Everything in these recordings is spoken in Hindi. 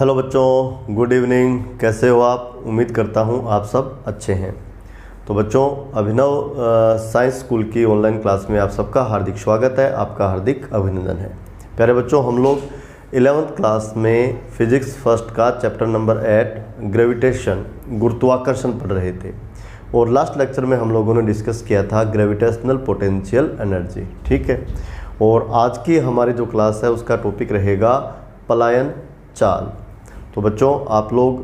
हेलो बच्चों, गुड इवनिंग। कैसे हो आप? उम्मीद करता हूँ आप सब अच्छे हैं। तो बच्चों, अभिनव साइंस स्कूल की ऑनलाइन क्लास में आप सबका हार्दिक स्वागत है, आपका हार्दिक अभिनंदन है। प्यारे बच्चों, हम लोग 11th क्लास में फिजिक्स फर्स्ट का चैप्टर नंबर 8 ग्रेविटेशन गुरुत्वाकर्षण पढ़ रहे थे और लास्ट लेक्चर में हम लोगों ने डिस्कस किया था ग्रेविटेशनल पोटेंशियल एनर्जी। ठीक है, और आज की हमारी जो क्लास है उसका टॉपिक रहेगा पलायन चाल। तो बच्चों, आप लोग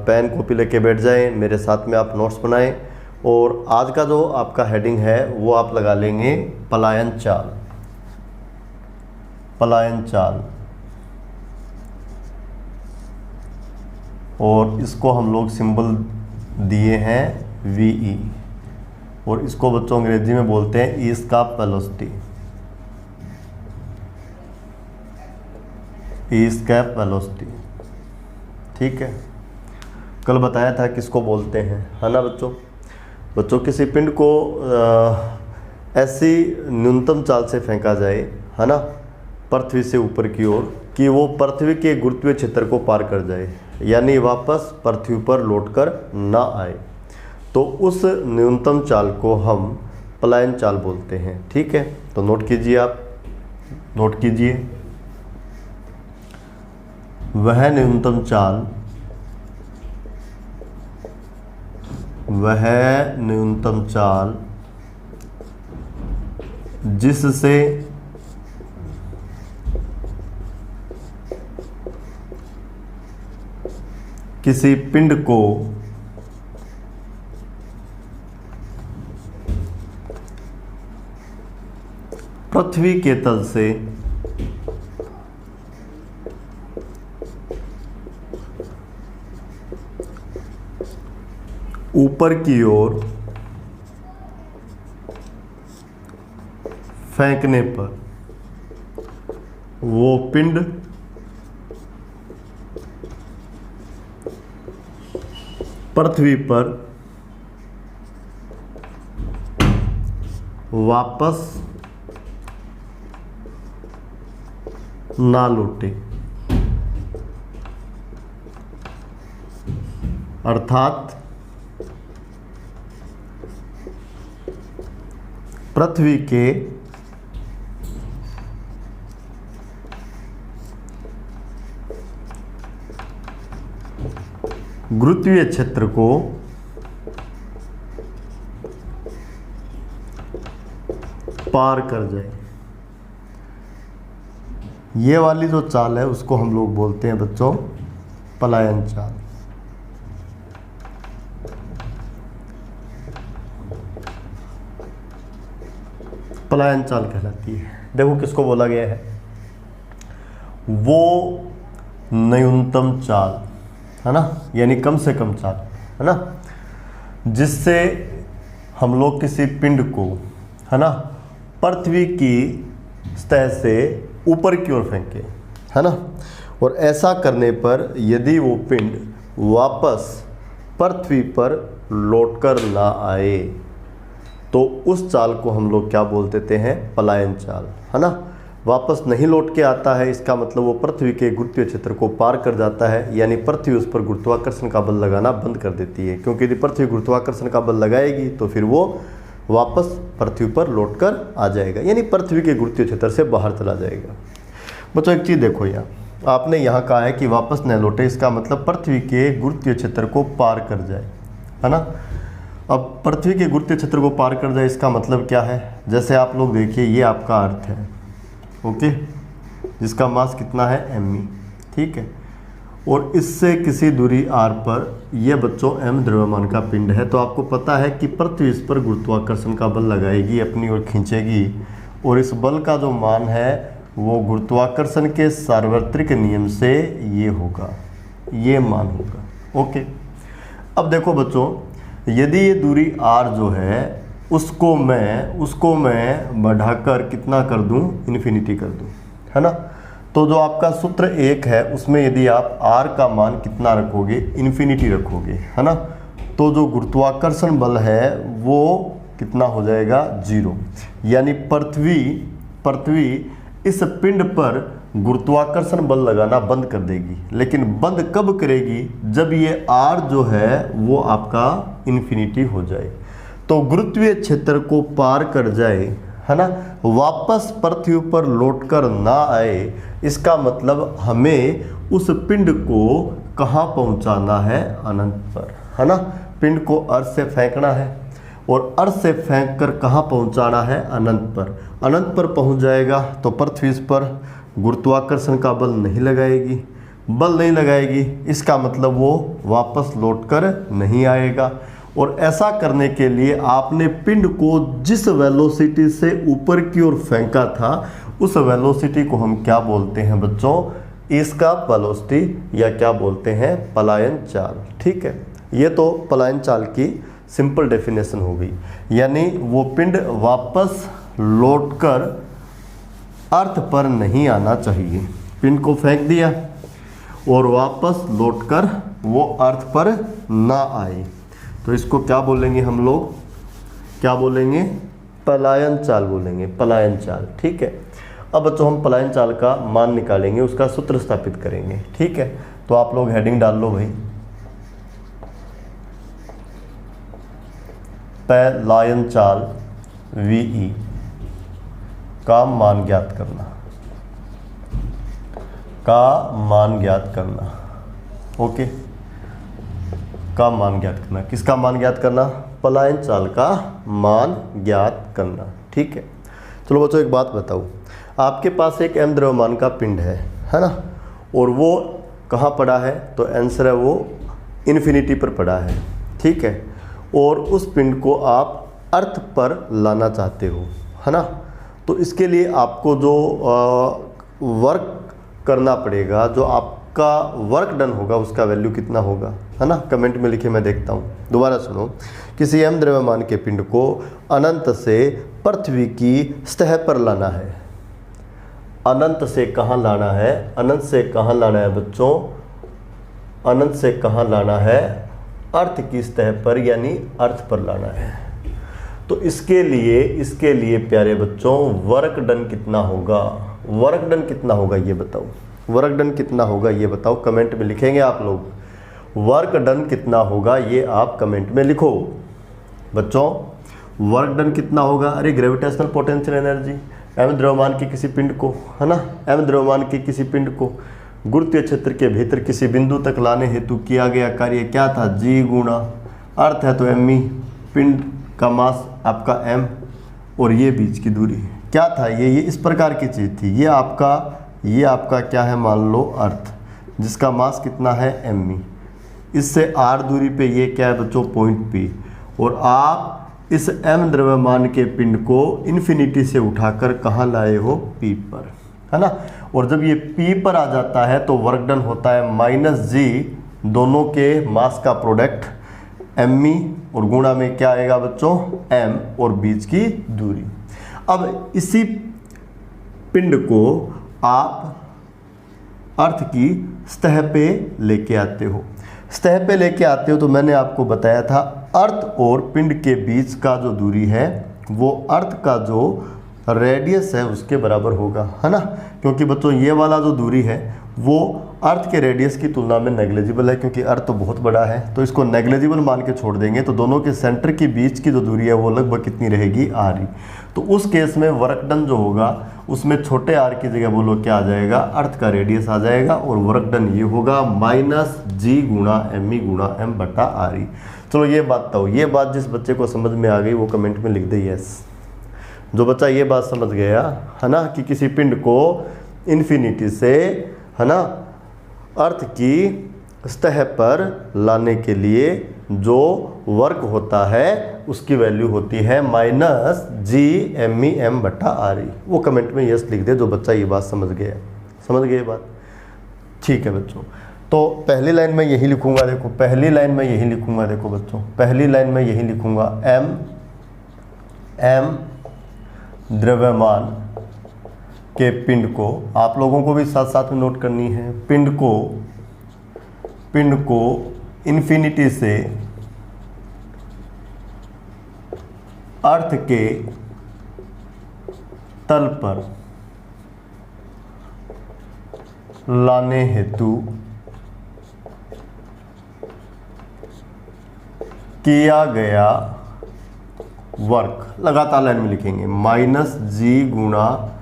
पेन कॉपी लेके बैठ जाएं, मेरे साथ में आप नोट्स बनाएं और आज का जो आपका हेडिंग है वो आप लगा लेंगे पलायन चाल। पलायन चाल, और इसको हम लोग सिंबल दिए हैं VE, और इसको बच्चों अंग्रेजी में बोलते हैं एस्केप वेलोसिटी। एस्केप वेलोसिटी, ठीक है। कल बताया था किसको बोलते हैं, है ना बच्चों। बच्चों, किसी पिंड को ऐसी न्यूनतम चाल से फेंका जाए, है ना, पृथ्वी से ऊपर की ओर, कि वो पृथ्वी के गुरुत्वीय क्षेत्र को पार कर जाए, यानी वापस पृथ्वी पर लौटकर ना आए, तो उस न्यूनतम चाल को हम पलायन चाल बोलते हैं। ठीक है, तो नोट कीजिए, आप नोट कीजिए। वह न्यूनतम चाल, वह न्यूनतम चाल जिससे किसी पिंड को पृथ्वी के तल से ऊपर की ओर फेंकने पर वो पिंड पृथ्वी पर वापस ना लौटे, अर्थात पृथ्वी के गुरुत्वीय क्षेत्र को पार कर जाए। ये वाली जो चाल है उसको हम लोग बोलते हैं बच्चों पलायन चाल। पलायन चाल कहलाती है। देखो किसको बोला गया है, वो न्यूनतम चाल, है ना, यानी कम से कम चाल, है ना, जिससे हम लोग किसी पिंड को, है ना, पृथ्वी की सतह से ऊपर की ओर फेंके, है ना, और ऐसा करने पर यदि वो पिंड वापस पृथ्वी पर लौटकर ना आए तो उस चाल को हम लोग क्या बोल देते हैं, पलायन चाल, है ना। वापस नहीं लौट के आता है, इसका मतलब वो पृथ्वी के गुरुत्वीय क्षेत्र को पार कर जाता है, यानी पृथ्वी उस पर गुरुत्वाकर्षण का बल लगाना बंद कर देती है, क्योंकि यदि पृथ्वी गुरुत्वाकर्षण का बल लगाएगी तो फिर वो वापस पृथ्वी पर लौटकर आ जाएगा, यानी पृथ्वी के गुरुत्वीय क्षेत्र से बाहर चला जाएगा। बच्चों, एक चीज़ देखो, यहाँ आपने यहाँ कहा है कि वापस न लौटे, इसका मतलब पृथ्वी के गुरुत्वीय क्षेत्र को पार कर जाए, है ना। अब पृथ्वी के गुरुत्वीय क्षेत्र को पार कर जाए, इसका मतलब क्या है, जैसे आप लोग देखिए, ये आपका अर्थ है, ओके, जिसका मास कितना है me, ठीक है, और इससे किसी दूरी r पर यह बच्चों m द्रव्यमान का पिंड है। तो आपको पता है कि पृथ्वी इस पर गुरुत्वाकर्षण का बल लगाएगी, अपनी ओर खींचेगी, और इस बल का जो मान है वो गुरुत्वाकर्षण के सार्वत्रिक नियम से ये होगा, ये मान होगा, ओके। अब देखो बच्चों, यदि ये दूरी r जो है उसको मैं बढ़ाकर कितना कर दूं, इन्फिनिटी कर दूं, है ना। तो जो आपका सूत्र 1 है उसमें यदि आप r का मान कितना रखोगे, इन्फिनिटी रखोगे, है ना, तो जो गुरुत्वाकर्षण बल है वो कितना हो जाएगा, 0, यानी पृथ्वी इस पिंड पर गुरुत्वाकर्षण बल लगाना बंद कर देगी। लेकिन बंद कब करेगी? जब ये r जो है वो आपका इन्फिनिटी हो जाए, तो गुरुत्वीय क्षेत्र को पार कर जाए, है ना, वापस पृथ्वी पर लौटकर ना आए। इसका मतलब हमें उस पिंड को कहाँ पहुँचाना है? अनंत पर, है ना। पिंड को अर्थ से फेंकना है और अर्थ से फेंक कर कहाँ पहुँचाना है? अनंत पर। अनंत पर पहुँच जाएगा तो पृथ्वी पर गुरुत्वाकर्षण का बल नहीं लगाएगी, बल नहीं लगाएगी, इसका मतलब वो वापस लौटकर नहीं आएगा। और ऐसा करने के लिए आपने पिंड को जिस वेलोसिटी से ऊपर की ओर फेंका था उस वेलोसिटी को हम क्या बोलते हैं बच्चों? इसका वेलोसिटी, या क्या बोलते हैं? पलायन चाल। ठीक है, ये तो पलायन चाल की सिंपल डेफिनेशन हो गई। यानी वो पिंड वापस लौटकर अर्थ पर नहीं आना चाहिए। पिंड को फेंक दिया और वापस लौटकर वो अर्थ पर ना आए, तो इसको क्या बोलेंगे हम लोग? क्या बोलेंगे? पलायन चाल बोलेंगे, पलायन चाल। ठीक है, अब बच्चों हम पलायन चाल का मान निकालेंगे, उसका सूत्र स्थापित करेंगे। ठीक है, तो आप लोग हेडिंग डाल लो भाई, पलायन चाल VE का मान ज्ञात करना, का मान ज्ञात करना। ओके, का मान ज्ञात करना, किसका मान ज्ञात करना? पलायन चाल का मान ज्ञात करना। ठीक है, चलो बच्चों एक बात बताओ, आपके पास एक m द्रव्यमान का पिंड है ना, और वो कहाँ पड़ा है? तो आंसर है वो इन्फिनिटी पर पड़ा है। ठीक है, और उस पिंड को आप अर्थ पर लाना चाहते हो, है ना, तो इसके लिए आपको जो वर्क करना पड़ेगा, जो आपका वर्क डन होगा उसका वैल्यू कितना होगा, है ना, कमेंट में लिखे, मैं देखता हूँ। दोबारा सुनो, किसी m द्रव्यमान के पिंड को अनंत से पृथ्वी की सतह पर लाना है। अनंत से कहाँ लाना है? अनंत से कहाँ लाना है बच्चों? अनंत से कहाँ लाना है? अर्थ की सतह पर, यानी अर्थ पर लाना है। तो इसके लिए प्यारे बच्चों वर्क डन कितना होगा? वर्क डन कितना होगा ये बताओ, वर्क डन कितना होगा ये बताओ, कमेंट में लिखेंगे आप लोग। वर्क डन कितना होगा ये आप कमेंट में लिखो बच्चों। वर्क डन कितना होगा? अरे ग्रेविटेशनल पोटेंशियल एनर्जी m द्रव्यमान के किसी पिंड को, है ना, m द्रव्यमान के किसी पिंड को गुरुत्वीय क्षेत्र के भीतर किसी बिंदु तक लाने हेतु किया गया कार्य क्या था? G गुणा अर्थ है तो me, पिंड का मास आपका m, और ये बीच की दूरी क्या था? ये इस प्रकार की चीज़ थी। ये आपका क्या है? मान लो अर्थ, जिसका मास कितना है? me। इससे r दूरी पे ये क्या है बच्चों? Point P। और आप इस m द्रव्यमान के पिंड को इन्फिनिटी से उठाकर कहाँ लाए हो? P पर, है ना। और जब ये P पर आ जाता है तो वर्क डन होता है -G, दोनों के मास का प्रोडक्ट me, और गुणा में क्या आएगा बच्चों? m, और बीच की दूरी। अब इसी पिंड को आप अर्थ की सतह पे लेके आते हो। सतह पे लेके आते हो तो मैंने आपको बताया था अर्थ और पिंड के बीच का जो दूरी है वो अर्थ का जो रेडियस है उसके बराबर होगा, है ना। क्योंकि बच्चों ये वाला जो दूरी है वो अर्थ के रेडियस की तुलना में नेग्लिजिबल है, क्योंकि अर्थ तो बहुत बड़ा है, तो इसको नेग्लिजिबल मान के छोड़ देंगे। तो दोनों के सेंटर के बीच की जो दूरी है वो लगभग कितनी रहेगी? r। तो उस केस में वर्क डन जो होगा उसमें छोटे r की जगह बोलो क्या आ जाएगा? अर्थ का रेडियस आ जाएगा, और वर्क डन ये होगा -G गुणा me गुणा m बटा r। चलो ये बात तो, ये बात जिस बच्चे को समझ में आ गई वो कमेंट में लिख दे यस। जो बच्चा ये बात समझ गया, है ना, कि किसी पिंड को इन्फिनिटी से, है ना, अर्थ की सतह पर लाने के लिए जो वर्क होता है उसकी वैल्यू होती है -G me m बटा r। वो कमेंट में यस लिख दे जो बच्चा ये बात समझ गया। समझ गए बात? ठीक है बच्चों, तो पहली लाइन में यही लिखूंगा, देखो पहली लाइन में यही लिखूंगा, देखो बच्चों पहली लाइन में यही लिखूंगा, m द्रव्यमान के पिंड को, आप लोगों को भी साथ साथ में नोट करनी है, पिंड को इन्फिनिटी से अर्थ के तल पर लाने हेतु किया गया वर्क, लगातार लाइन में लिखेंगे, माइनस जी गुणा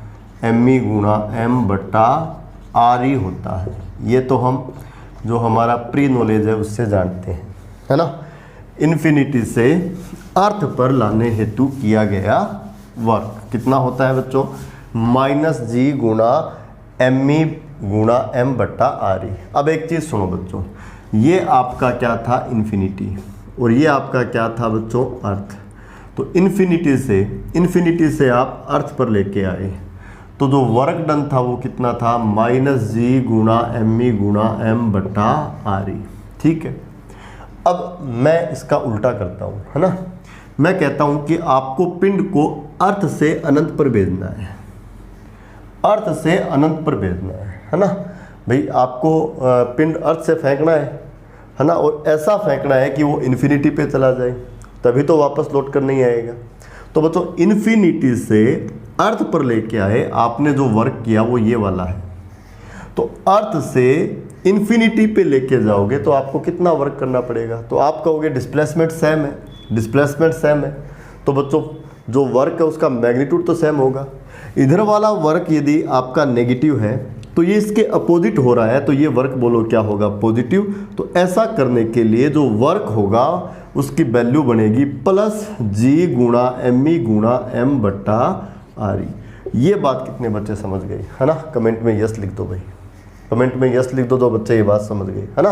एम ई गुणा एम बटा आर ई होता है। ये तो हम जो हमारा प्री नॉलेज है उससे जानते हैं, है ना। इन्फिनिटी से अर्थ पर लाने हेतु किया गया वर्क कितना होता है बच्चों, माइनस जी गुणा एम ई गुणा एम बट्टा आर ई। अब एक चीज़ सुनो बच्चों, ये आपका क्या था इन्फिनिटी और ये आपका क्या था बच्चों अर्थ। तो इन्फिनिटी से आप अर्थ पर लेके आए तो जो वर्क डन था वो कितना था, माइनस जी गुणा एम ई गुणा एम बट्टा आर ई। ठीक है, अब मैं इसका उल्टा करता हूँ, है ना। मैं कहता हूँ कि आपको पिंड को अर्थ से अनंत पर भेजना है, अर्थ से अनंत पर भेजना है ना भाई। आपको पिंड अर्थ से फेंकना है ना, और ऐसा फेंकना है कि वो इन्फिनिटी पे चला जाए, तभी तो वापस लौट कर नहीं आएगा। तो बच्चों इन्फिनिटी से अर्थ पर लेके आए, आपने जो वर्क किया वो ये वाला है। तो अर्थ से इन्फिनिटी पे लेके जाओगे तो आपको कितना वर्क करना पड़ेगा, तो आप कहोगे डिस्प्लेसमेंट सेम है, डिस्प्लेसमेंट सेम है। तो बच्चों जो वर्क है उसका मैग्नीट्यूड तो सेम होगा। इधर वाला वर्क यदि आपका नेगेटिव है तो ये इसके अपोजिट हो रहा है, तो ये वर्क बोलो क्या होगा, पॉजिटिव। तो ऐसा करने के लिए जो वर्क होगा उसकी वैल्यू बनेगी प्लस जी गुणा एम ई गुणा एम बट्टा आर ई। ये बात कितने बच्चे समझ गए, है ना। कमेंट में यस लिख दो भाई, कमेंट में यस लिख दो, तो बच्चे ये बात समझ गए, है ना।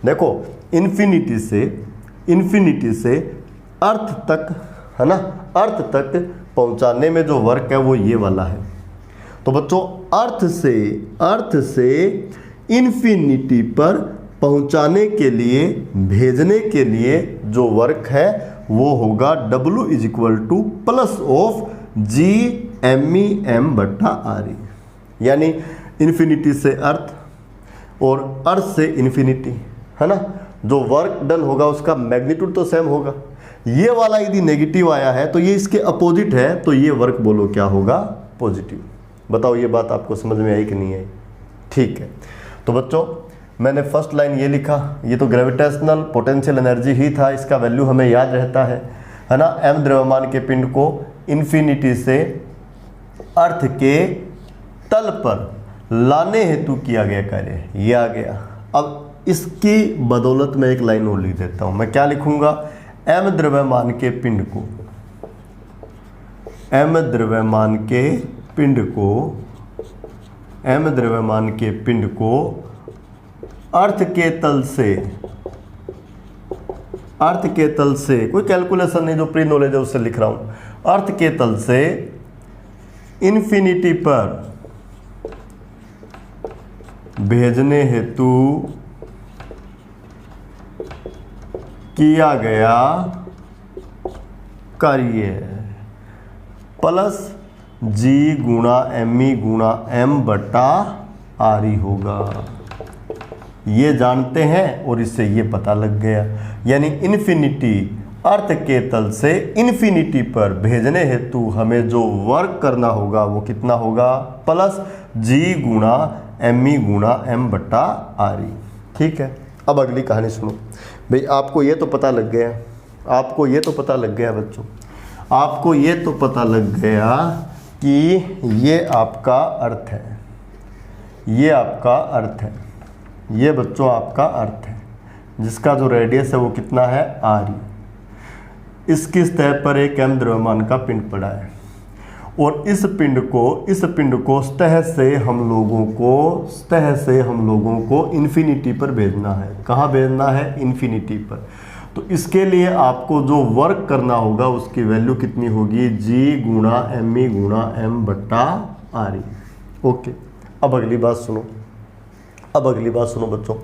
देखो इन्फिनिटी से अर्थ तक, है ना, अर्थ तक पहुंचाने में जो वर्क है वो ये वाला है। तो बच्चों अर्थ से इन्फिनिटी पर पहुंचाने के लिए, भेजने के लिए जो वर्क है वो होगा W is equal to plus of G M E M बट्टा आर ई। यानी इन्फिनिटी से अर्थ और अर्थ से इन्फिनिटी, है ना। जो वर्क डन होगा उसका मैग्नीट्यूड तो सेम होगा। ये वाला यदि नेगेटिव आया है तो ये इसके अपोजिट है, तो ये वर्क बोलो क्या होगा, पॉजिटिव। बताओ ये बात आपको समझ में आई कि नहीं आई। ठीक है, तो बच्चों मैंने फर्स्ट लाइन ये लिखा, ये तो ग्रेविटेशनल पोटेंशियल एनर्जी ही था, इसका वैल्यू हमें याद रहता है ना। एम द्रव्यमान के पिंड को इन्फिनिटी से अर्थ के तल पर लाने हेतु किया गया कार्य, ये आ गया। अब इसकी बदौलत मैं एक लाइन और लिख देता हूं। मैं क्या लिखूंगा, एम द्रव्यमान के पिंड को, एम द्रव्यमान के पिंड को, एम द्रव्यमान के पिंड को अर्थ के तल से, अर्थ के तल से, कोई कैलकुलेशन नहीं, जो प्री नॉलेज है उससे लिख रहा हूं। अर्थ के तल से इन्फिनिटी पर भेजने हेतु किया गया कार्य प्लस जी गुणा एम ई गुणा एम बटा आर ई होगा। ये जानते हैं और इससे ये पता लग गया। यानी इन्फिनिटी, अर्थ के तल से इन्फिनिटी पर भेजने हेतु हमें जो वर्क करना होगा वो कितना होगा, प्लस जी गुणा एम ई गुणा एम बटा आर ई। ठीक है, अब अगली कहानी सुनो भाई। आपको ये तो पता लग गया, आपको ये तो पता लग गया बच्चों, आपको ये तो पता लग गया कि ये आपका अर्थ है, ये आपका अर्थ है, ये बच्चों आपका अर्थ है, जिसका जो रेडियस है वो कितना है, आर ई। इसकी सतह पर एक एम द्रव्यमान का पिंड पड़ा है और इस पिंड को सतह से हम लोगों को इन्फिनिटी पर भेजना है। कहाँ भेजना है, इन्फिनिटी पर। तो इसके लिए आपको जो वर्क करना होगा उसकी वैल्यू कितनी होगी, जी गुणा एम ई गुणा एम बट्टा आर ई। ओके, अब अगली बात सुनो, अब अगली बात सुनो बच्चों।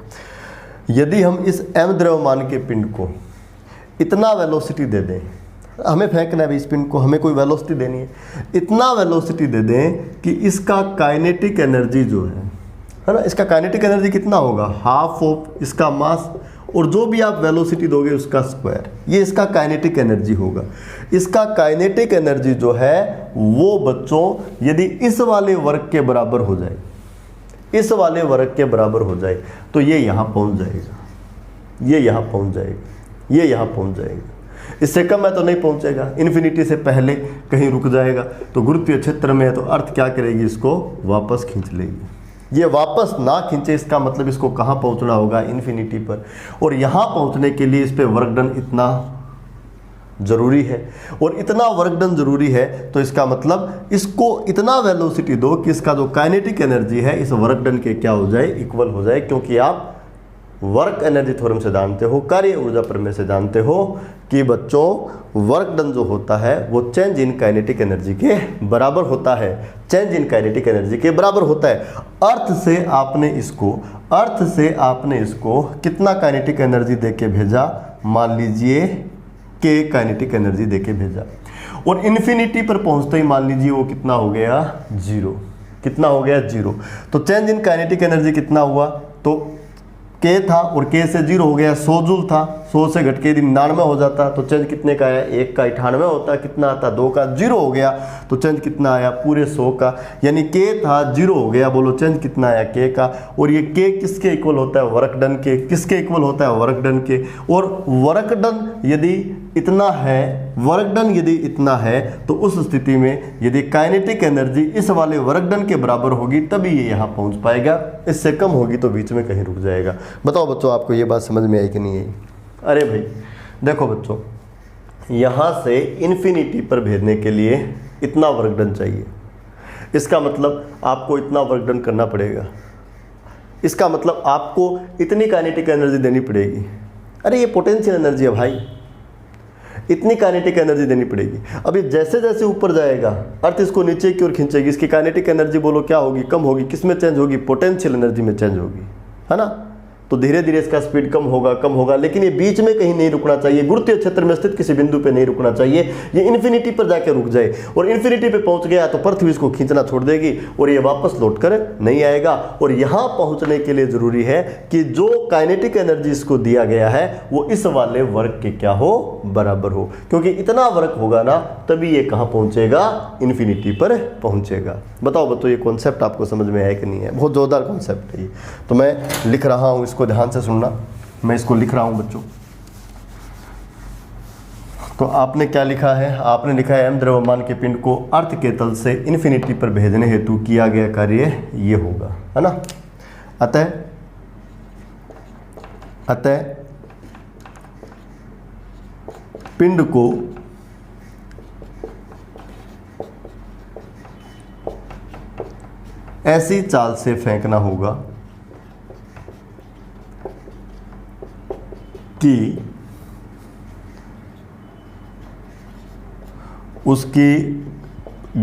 यदि हम इस एम द्रव्यमान के पिंड को इतना वेलोसिटी दे दें, हमें फेंकना है इस पिंड को, हमें कोई वेलोसिटी देनी है, इतना वेलोसिटी दे दें कि इसका काइनेटिक एनर्जी जो है ना, इसका काइनेटिक एनर्जी कितना होगा, हाफ ऑफ इसका मास और जो भी आप वेलोसिटी दोगे उसका स्क्वायर, ये इसका काइनेटिक एनर्जी होगा। इसका काइनेटिक एनर्जी जो है वो बच्चों यदि इस वाले वर्क के बराबर हो जाए, इस वाले वर्ग के बराबर हो जाए तो ये यहाँ पहुँच जाएगा, ये यहाँ पहुँच जाएगा, ये यहाँ पहुँच जाएगा। इससे कम है तो नहीं पहुँचेगा, इन्फिनिटी से पहले कहीं रुक जाएगा। तो गुरुत्वीय क्षेत्र में है तो अर्थ क्या करेगी, इसको वापस खींच लेगी। ये वापस ना खींचे इसका मतलब इसको कहाँ पहुँचना होगा, इन्फिनिटी पर। और यहाँ पहुँचने के लिए इस पर वर्क डन इतना जरूरी है, और इतना वर्क डन जरूरी है तो इसका मतलब इसको इतना वेलोसिटी दो कि इसका जो काइनेटिक एनर्जी है इस वर्क डन के क्या हो जाए, इक्वल हो जाए। क्योंकि आप वर्क एनर्जी थ्योरम से जानते हो, कार्य ऊर्जा प्रमेय से जानते हो कि बच्चों वर्क डन जो होता है वो चेंज इन काइनेटिक एनर्जी के बराबर होता है, चेंज इन काइनेटिक एनर्जी के बराबर होता है। अर्थ से आपने इसको कितना काइनेटिक एनर्जी देके भेजा, मान लीजिए के काइनेटिक एनर्जी देके भेजा, और इन्फिनिटी पर पहुंचते ही मान लीजिए वो कितना हो गया, जीरो। कितना हो गया, जीरो। तो चेंज इन काइनेटिक एनर्जी कितना हुआ, तो के था और के से जीरो हो गया, 100 जूल था, 100 से घट के 99 हो जाता तो चेंज कितने का आया, 1 का 98 होता, कितना आता 2 का, जीरो हो गया तो चेंज कितना आया, पूरे 100 का। यानी के था, जीरो हो गया, बोलो चेंज कितना आया, के का। और ये के किसके इक्वल होता है, वर्क डन के। किसके इक्वल होता है, वर्क डन के। और वर्क डन यदि इतना है, वर्क डन यदि इतना है तो उस स्थिति में यदि काइनेटिक एनर्जी इस वाले वर्क डन के बराबर होगी तभी ये यहाँ पहुँच पाएगा, इससे कम होगी तो बीच में कहीं रुक जाएगा। बताओ बच्चों आपको ये बात समझ में आई कि नहीं आई। अरे भाई देखो बच्चों, यहाँ से इन्फिनिटी पर भेजने के लिए इतना वर्क डन चाहिए, इसका मतलब आपको इतना वर्क डन करना पड़ेगा, इसका मतलब आपको इतनी काइनेटिक एनर्जी देनी पड़ेगी। अरे ये पोटेंशियल एनर्जी है भाई, इतनी काइनेटिक एनर्जी देनी पड़ेगी। अभी जैसे जैसे ऊपर जाएगा अर्थ इसको नीचे की ओर खींचेगी, इसकी काइनेटिक एनर्जी बोलो क्या होगी, कम होगी। किस में चेंज होगी, पोटेंशियल एनर्जी में चेंज होगी, है ना। तो धीरे धीरे इसका स्पीड कम होगा, लेकिन ये बीच में कहीं नहीं रुकना चाहिए, गुरुत्वीय क्षेत्र में स्थित किसी बिंदु पे नहीं रुकना चाहिए। ये इन्फिनिटी पर जाके रुक जाए, और इन्फिनिटी पे पहुंच गया तो पृथ्वी इसको खींचना छोड़ देगी और ये वापस लौट कर नहीं आएगा। और यहाँ पहुंचने के लिए जरूरी है कि जो काइनेटिक एनर्जी इसको दिया गया है वो इस वाले वर्क के क्या हो, बराबर हो। क्योंकि इतना वर्क होगा ना तभी ये कहाँ पहुंचेगा, इन्फिनिटी पर पहुंचेगा। बताओ बच्चों ये कॉन्सेप्ट आपको समझ में आया कि नहीं है, बहुत जोरदार कॉन्सेप्ट है ये। तो मैं लिख रहा हूँ, इसको ध्यान से सुनना, मैं इसको लिख रहा हूं बच्चों। तो आपने क्या लिखा है, आपने लिखा है एम द्रव्यमान के पिंड को अर्थ के तल से इन्फिनिटी पर भेजने हेतु किया गया कार्य ये होगा, है ना। अतः पिंड को ऐसी चाल से फेंकना होगा कि उसकी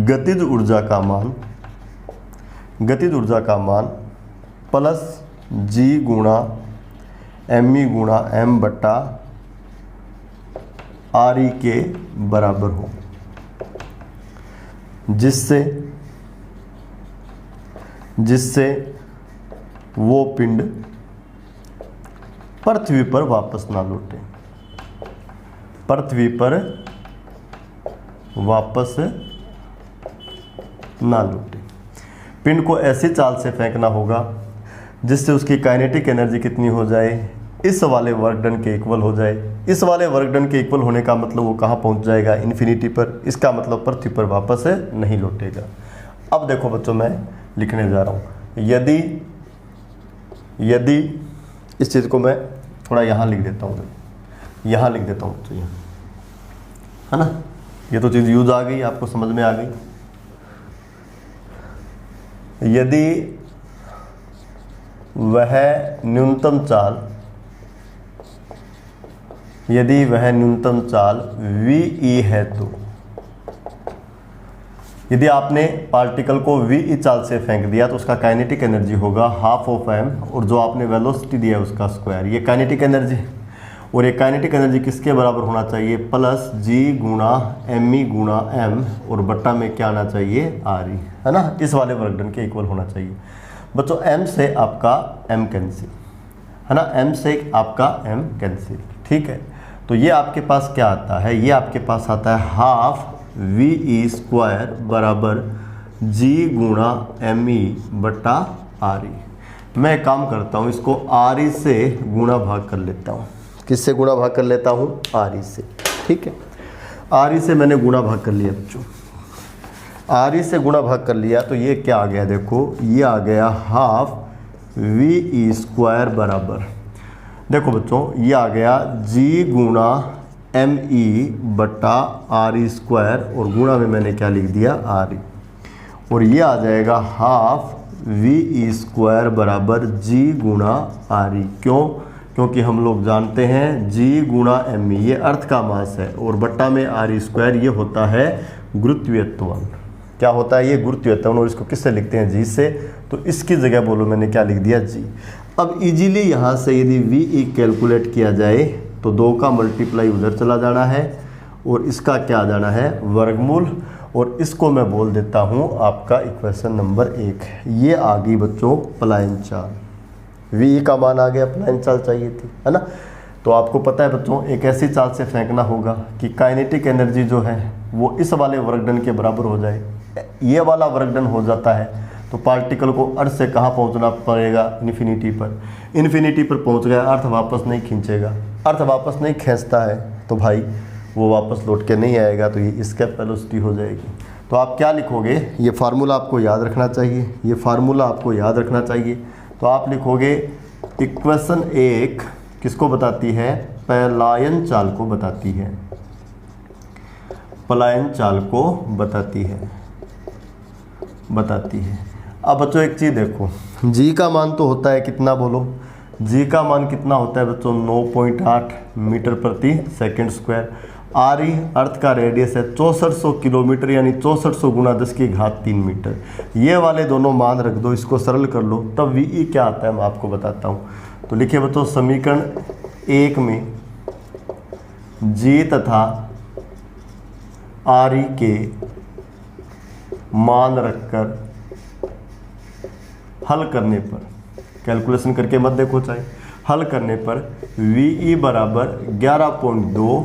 गतिज ऊर्जा का मान प्लस जी गुणा एम ई गुणा एम बट्टा आर ई के बराबर हो, जिससे वो पिंड पृथ्वी पर वापस ना लौटे, पृथ्वी पर वापस ना लौटे। पिंड को ऐसी चाल से फेंकना होगा जिससे उसकी काइनेटिक एनर्जी कितनी हो जाए, इस वाले वर्क डन के इक्वल हो जाए। इस वाले वर्क डन के इक्वल होने का मतलब वो कहाँ पहुँच जाएगा, इन्फिनिटी पर। इसका मतलब पृथ्वी पर वापस नहीं लौटेगा। अब देखो बच्चों मैं लिखने जा रहा हूँ, यदि इस चीज़ को मैं थोड़ा यहाँ लिख देता हूँ, यहाँ लिख देता हूँ तो यहाँ, है ना। ये तो चीज़ यूज आ गई, आपको समझ में आ गई। यदि वह न्यूनतम चाल VE है तो यदि आपने पार्टिकल को VE चाल से फेंक दिया तो उसका काइनेटिक एनर्जी होगा हाफ ऑफ m, और जो आपने वेलोसिटी दिया उसका स्क्वायर। ये काइनेटिक एनर्जी, और ये काइनेटिक एनर्जी किसके बराबर होना चाहिए, प्लस G गुणा एम ई गुणा m, और बट्टा में क्या आना चाहिए, RE, है ना। इस वाले वर्क डन के इक्वल होना चाहिए। बच्चों m से आपका m कैंसिल, है ना, m से आपका m कैंसिल, ठीक है। तो ये आपके पास क्या आता है, ये आपके पास आता है हाफ VE स्क्वायर बराबर G गुणा एम ई बट्टा आर ई। मैं काम करता हूँ, इसको आर ई से गुणा भाग कर लेता हूँ। किससे गुणा भाग कर लेता हूँ? आर ई से। ठीक है, आर ई से मैंने गुणा भाग कर लिया बच्चों, आर ई से गुणा भाग कर लिया तो ये क्या आ गया? देखो ये आ गया हाफ वी ई स्क्वायर बराबर, देखो बच्चों ये आ गया जी गुणा एम ई बटा आर ई स्क्वायर, और गुणा में मैंने क्या लिख दिया? R E. और ये आ जाएगा हाफ वी ई स्क्वायर बराबर जी गुणा आर ई। क्यों? क्योंकि हम लोग जानते हैं जी गुणा एम ई ये अर्थ का मास है, और बट्टा में आर ई स्क्वायर ये होता है गुरुत्वीय त्वरण। क्या होता है? ये गुरुत्वीय त्वरण, और इसको किससे लिखते हैं? जी से। तो इसकी जगह बोलो मैंने क्या लिख दिया? जी। अब इजीली यहाँ से यदि वी ई कैलकुलेट किया जाए तो 2 का मल्टीप्लाई उधर चला जाना है, और इसका क्या आ जाना है? वर्गमूल। और इसको मैं बोल देता हूँ आपका इक्वेशन नंबर 1। ये आ गई बच्चों पलायन चाल। वी ई का मान आ गया, पलायन चाल चाहिए थी, है ना। तो आपको पता है बच्चों एक ऐसी चाल से फेंकना होगा कि काइनेटिक एनर्जी जो है वो इस वाले वर्कडन के बराबर हो जाए। ये वाला वर्कडन हो जाता है तो पार्टिकल को अर्थ से कहाँ पहुँचना पड़ेगा? इन्फिनिटी पर। इन्फिनिटी पर पहुँच गया, अर्थ वापस नहीं खींचेगा। अर्थ वापस नहीं खींचता है तो भाई वो वापस लौट के नहीं आएगा, तो ये एस्केप वेलोसिटी हो जाएगी। तो आप क्या लिखोगे? ये फार्मूला आपको याद रखना चाहिए, ये फार्मूला आपको याद रखना चाहिए। तो आप लिखोगे इक्वेशन 1 किसको बताती है? पलायन चाल को बताती है, पलायन चाल को बताती है। अब बच्चों एक चीज़ देखो, जी का मान तो होता है कितना? बोलो जी का मान कितना होता है बच्चों? 9.8 मीटर प्रति सेकंड स्क्वायर। आर ई अर्थ का रेडियस है 6400 किलोमीटर, यानी 6400 गुना 10 की घात 3 मीटर। ये वाले दोनों मान रख दो, इसको सरल कर लो, तब वी ई क्या आता है मैं आपको बताता हूँ। तो लिखिए बच्चों समीकरण 1 में जी तथा आर ई के मान रखकर हल करने पर, कैलकुलेशन करके मत देखो चाहे, हल करने पर वी ई बराबर 11.2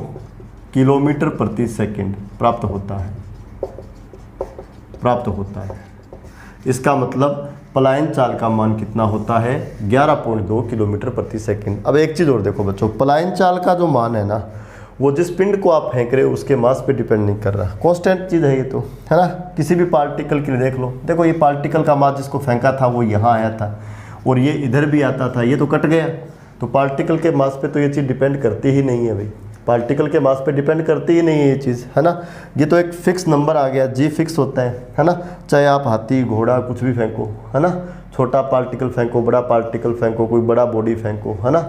किलोमीटर प्रति सेकंड प्राप्त होता है। इसका मतलब पलायन चाल का मान कितना होता है? 11.2 किलोमीटर प्रति सेकंड। अब एक चीज़ और देखो बच्चों, पलायन चाल का जो मान है ना, वो जिस पिंड को आप फेंक रहे हो उसके मास पे डिपेंड नहीं कर रहा, कांस्टेंट चीज़ है ये, तो है ना। किसी भी पार्टिकल के लिए देख लो, देखो ये पार्टिकल का मास जिसको फेंका था वो यहाँ आया था, और ये इधर भी आता था, ये तो कट गया। तो पार्टिकल के मास पे तो ये चीज़ डिपेंड करती ही नहीं है भाई, पार्टिकल के मास पे डिपेंड करती ही नहीं है ये चीज़, है ना। ये तो एक फिक्स नंबर आ गया, जी फिक्स होता है ना। चाहे आप हाथी घोड़ा कुछ भी फेंको, है ना, छोटा पार्टिकल फेंको, बड़ा पार्टिकल फेंको, कोई बड़ा बॉडी फेंको, है ना,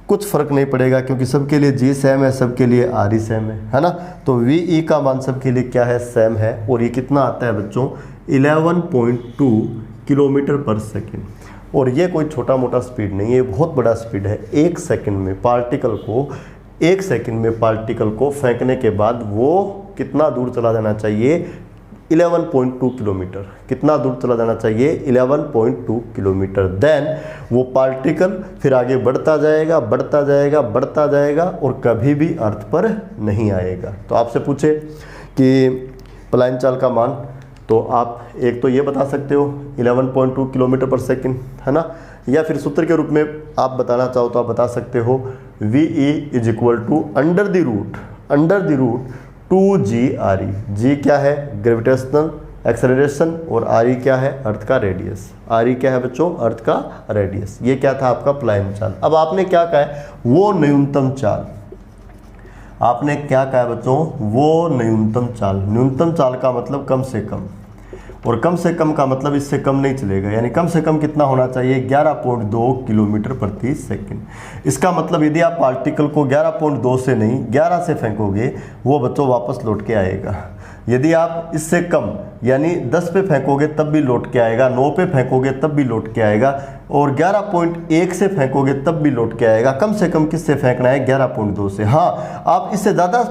कुछ फ़र्क नहीं पड़ेगा, क्योंकि सबके लिए जी सेम है, सबके लिए आर ई सेम है ना। तो वी ई का मान सबके लिए क्या है? सेम है। और ये कितना आता है बच्चों? 11.2 किलोमीटर पर सेकेंड। और ये कोई छोटा मोटा स्पीड नहीं है, ये बहुत बड़ा स्पीड है। 1 सेकंड में पार्टिकल को फेंकने के बाद वो कितना दूर चला जाना चाहिए? 11.2 किलोमीटर। कितना दूर चला जाना चाहिए? 11.2 किलोमीटर। देन वो पार्टिकल फिर आगे बढ़ता जाएगा, और कभी भी अर्थ पर नहीं आएगा। तो आपसे पूछे कि पलायन चाल का मान, तो आप एक तो ये बता सकते हो 11.2 किलोमीटर पर सेकंड, है ना, या फिर सूत्र के रूप में आप बताना चाहो तो आप बता सकते हो v e is equal to under the root 2g r e. G क्या है? ग्रेविटेशनल एक्सेलरेशन, और आर ई क्या है? अर्थ का रेडियस। आर ई क्या है बच्चों? अर्थ का रेडियस। ये क्या था आपका पलायन चाल। अब आपने क्या कहा है? वो न्यूनतम चाल। आपने क्या कहा है बच्चों? वो न्यूनतम चाल। न्यूनतम चाल का मतलब कम से कम, और कम से कम का मतलब इससे कम नहीं चलेगा, यानी कम से कम कितना होना चाहिए? 11.2 किलोमीटर प्रति सेकंड। इसका मतलब यदि आप पार्टिकल को 11.2 से नहीं 11 से फेंकोगे, वो बच्चों वापस लौट के आएगा। यदि आप इससे कम यानी 10 पे फेंकोगे तब भी लौट के आएगा, 9 पे फेंकोगे तब भी लौट के आएगा, और 11.1 से फेंकोगे तब भी लौट के आएगा। कम से कम किससे फेंकना है? 11.2 से। हाँ, आप इससे ज़्यादा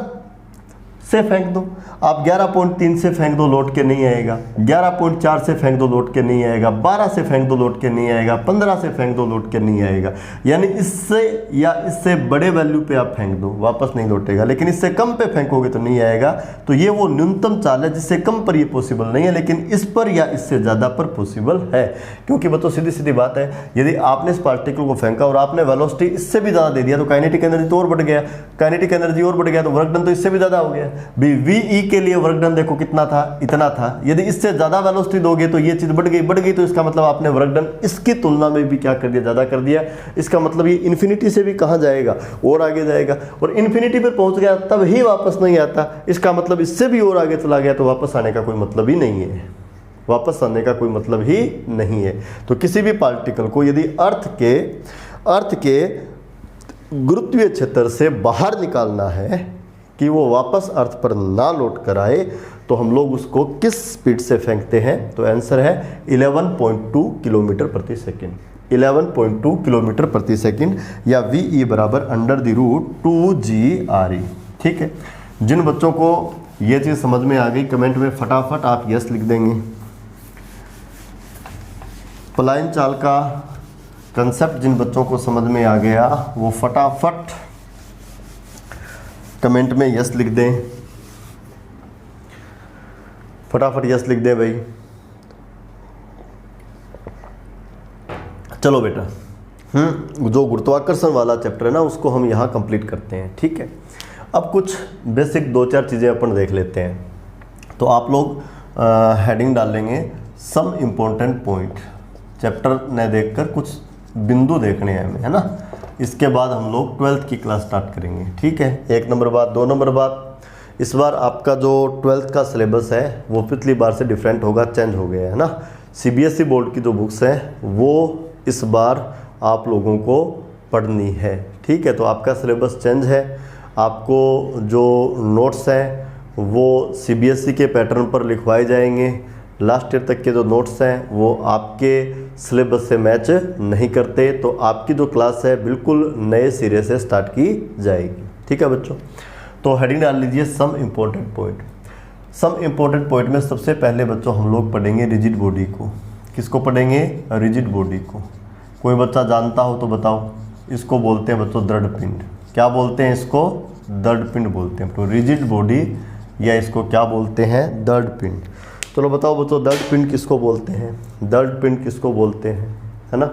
से फेंक दो। आप 11.3 से फेंक दो, लौट के नहीं आएगा। 11.4 से फेंक दो, लौट के नहीं आएगा। 12 से फेंक दो, लौट के नहीं आएगा। 15 से फेंक दो, लौट के नहीं आएगा। यानी इससे या इससे बड़े वैल्यू पे आप फेंक दो, वापस नहीं लौटेगा। लेकिन इससे कम पे फेंकोगे तो नहीं आएगा। तो ये वो न्यूनतम चाल है जिससे कम पर ये पॉसिबल नहीं है, लेकिन इस पर या इससे ज़्यादा पर पॉसिबल है। क्योंकि बच्चों सीधी सीधी बात है, यदि आपने इस पार्टिकल को फेंका और आपने वेलोसिटी इससे भी ज़्यादा दे दिया तो काइनेटिक एनर्जी तो और बढ़ गया। काइनेटिक एनर्जी और बढ़ गया तो वर्क डन तो इससे भी ज़्यादा हो गया। वी के लिए वर्क डन देखो कितना था, इतना था। यदि इससे ज़्यादा वेलोसिटी दोगे तो ये चीज़ बढ़ गई तो इसका मतलब आपने वर्क डन इसकी तुलना में भी क्या कर दिया, ज़्यादा कर दिया। इसका मतलब ये इन्फिनिटी से भी कहाँ जाएगा, और आगे जाएगा। और इन्फिनिटी पर पहुंच गया तब ही वापस नहीं आता। इसका मतलब इससे भी और आगे चला गया तो वापस आने का कोई मतलब ही नहीं है। वापस आने का कोई मतलब ही नहीं है। तो किसी भी पार्टिकल को यदि अर्थ के गुरुत्वीय क्षेत्र से बाहर निकालना है कि वो वापस अर्थ पर ना लौट कर आए, तो हम लोग उसको किस स्पीड से फेंकते हैं? तो आंसर है 11.2 किलोमीटर प्रति सेकंड। 11.2 किलोमीटर प्रति सेकंड, या VE बराबर √2GRE। ठीक है, जिन बच्चों को ये चीज़ समझ में आ गई कमेंट में फटाफट आप यस लिख देंगे। पलायन चाल का कंसेप्ट जिन बच्चों को समझ में आ गया वो फटाफट कमेंट में यस लिख दें। फटाफट यस लिख दें भाई। चलो बेटा, जो गुरुत्वाकर्षण वाला चैप्टर है ना उसको हम यहाँ कंप्लीट करते हैं। ठीक है, अब कुछ बेसिक 2-4 चीज़ें अपन देख लेते हैं। तो आप लोग हेडिंग डाल लेंगे सम इम्पोर्टेंट पॉइंट। चैप्टर ने देखकर कुछ बिंदु देखने हैं हमें, है ना। इसके बाद हम लोग 12th की क्लास स्टार्ट करेंगे। ठीक है, 1 नंबर बात। 2 नंबर बात, इस बार आपका जो 12th का सिलेबस है वो पिछली बार से डिफरेंट होगा, चेंज हो गया है ना। CBSE बोर्ड की जो बुक्स हैं वो इस बार आप लोगों को पढ़नी है। ठीक है, तो आपका सिलेबस चेंज है। आपको जो नोट्स हैं वो CBSE के पैटर्न पर लिखवाए जाएंगे। लास्ट ईयर तक के जो नोट्स हैं वो आपके सिलेबस से मैच नहीं करते, तो आपकी जो क्लास है बिल्कुल नए सिरे से स्टार्ट की जाएगी। ठीक है बच्चों, तो हेडिंग डाल लीजिए some important point. Some important point में सबसे पहले बच्चों हम लोग पढ़ेंगे रिजिड बॉडी को। किसको पढ़ेंगे? रिजिड बॉडी को। कोई बच्चा जानता हो तो बताओ। इसको बोलते हैं बच्चों दृढ़ पिंड। क्या बोलते हैं इसको? दृढ़ पिंड बोलते हैं। तो रिजिड बॉडी या इसको क्या बोलते हैं? दृढ़ पिंड। चलो बताओ बच्चों, दृढ़ पिंड किसको बोलते हैं? दृढ़ पिंड किसको बोलते हैं, है ना।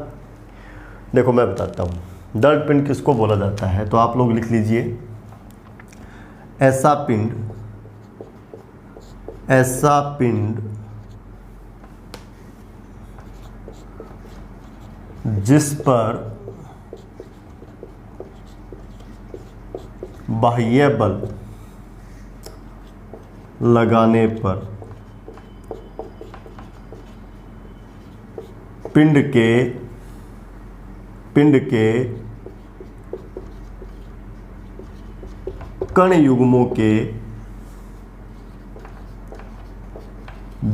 देखो मैं बताता हूँ दृढ़ पिंड किसको बोला जाता है। तो आप लोग लिख लीजिए ऐसा पिंड जिस पर बाह्य बल लगाने पर पिंड के कण युग्मों के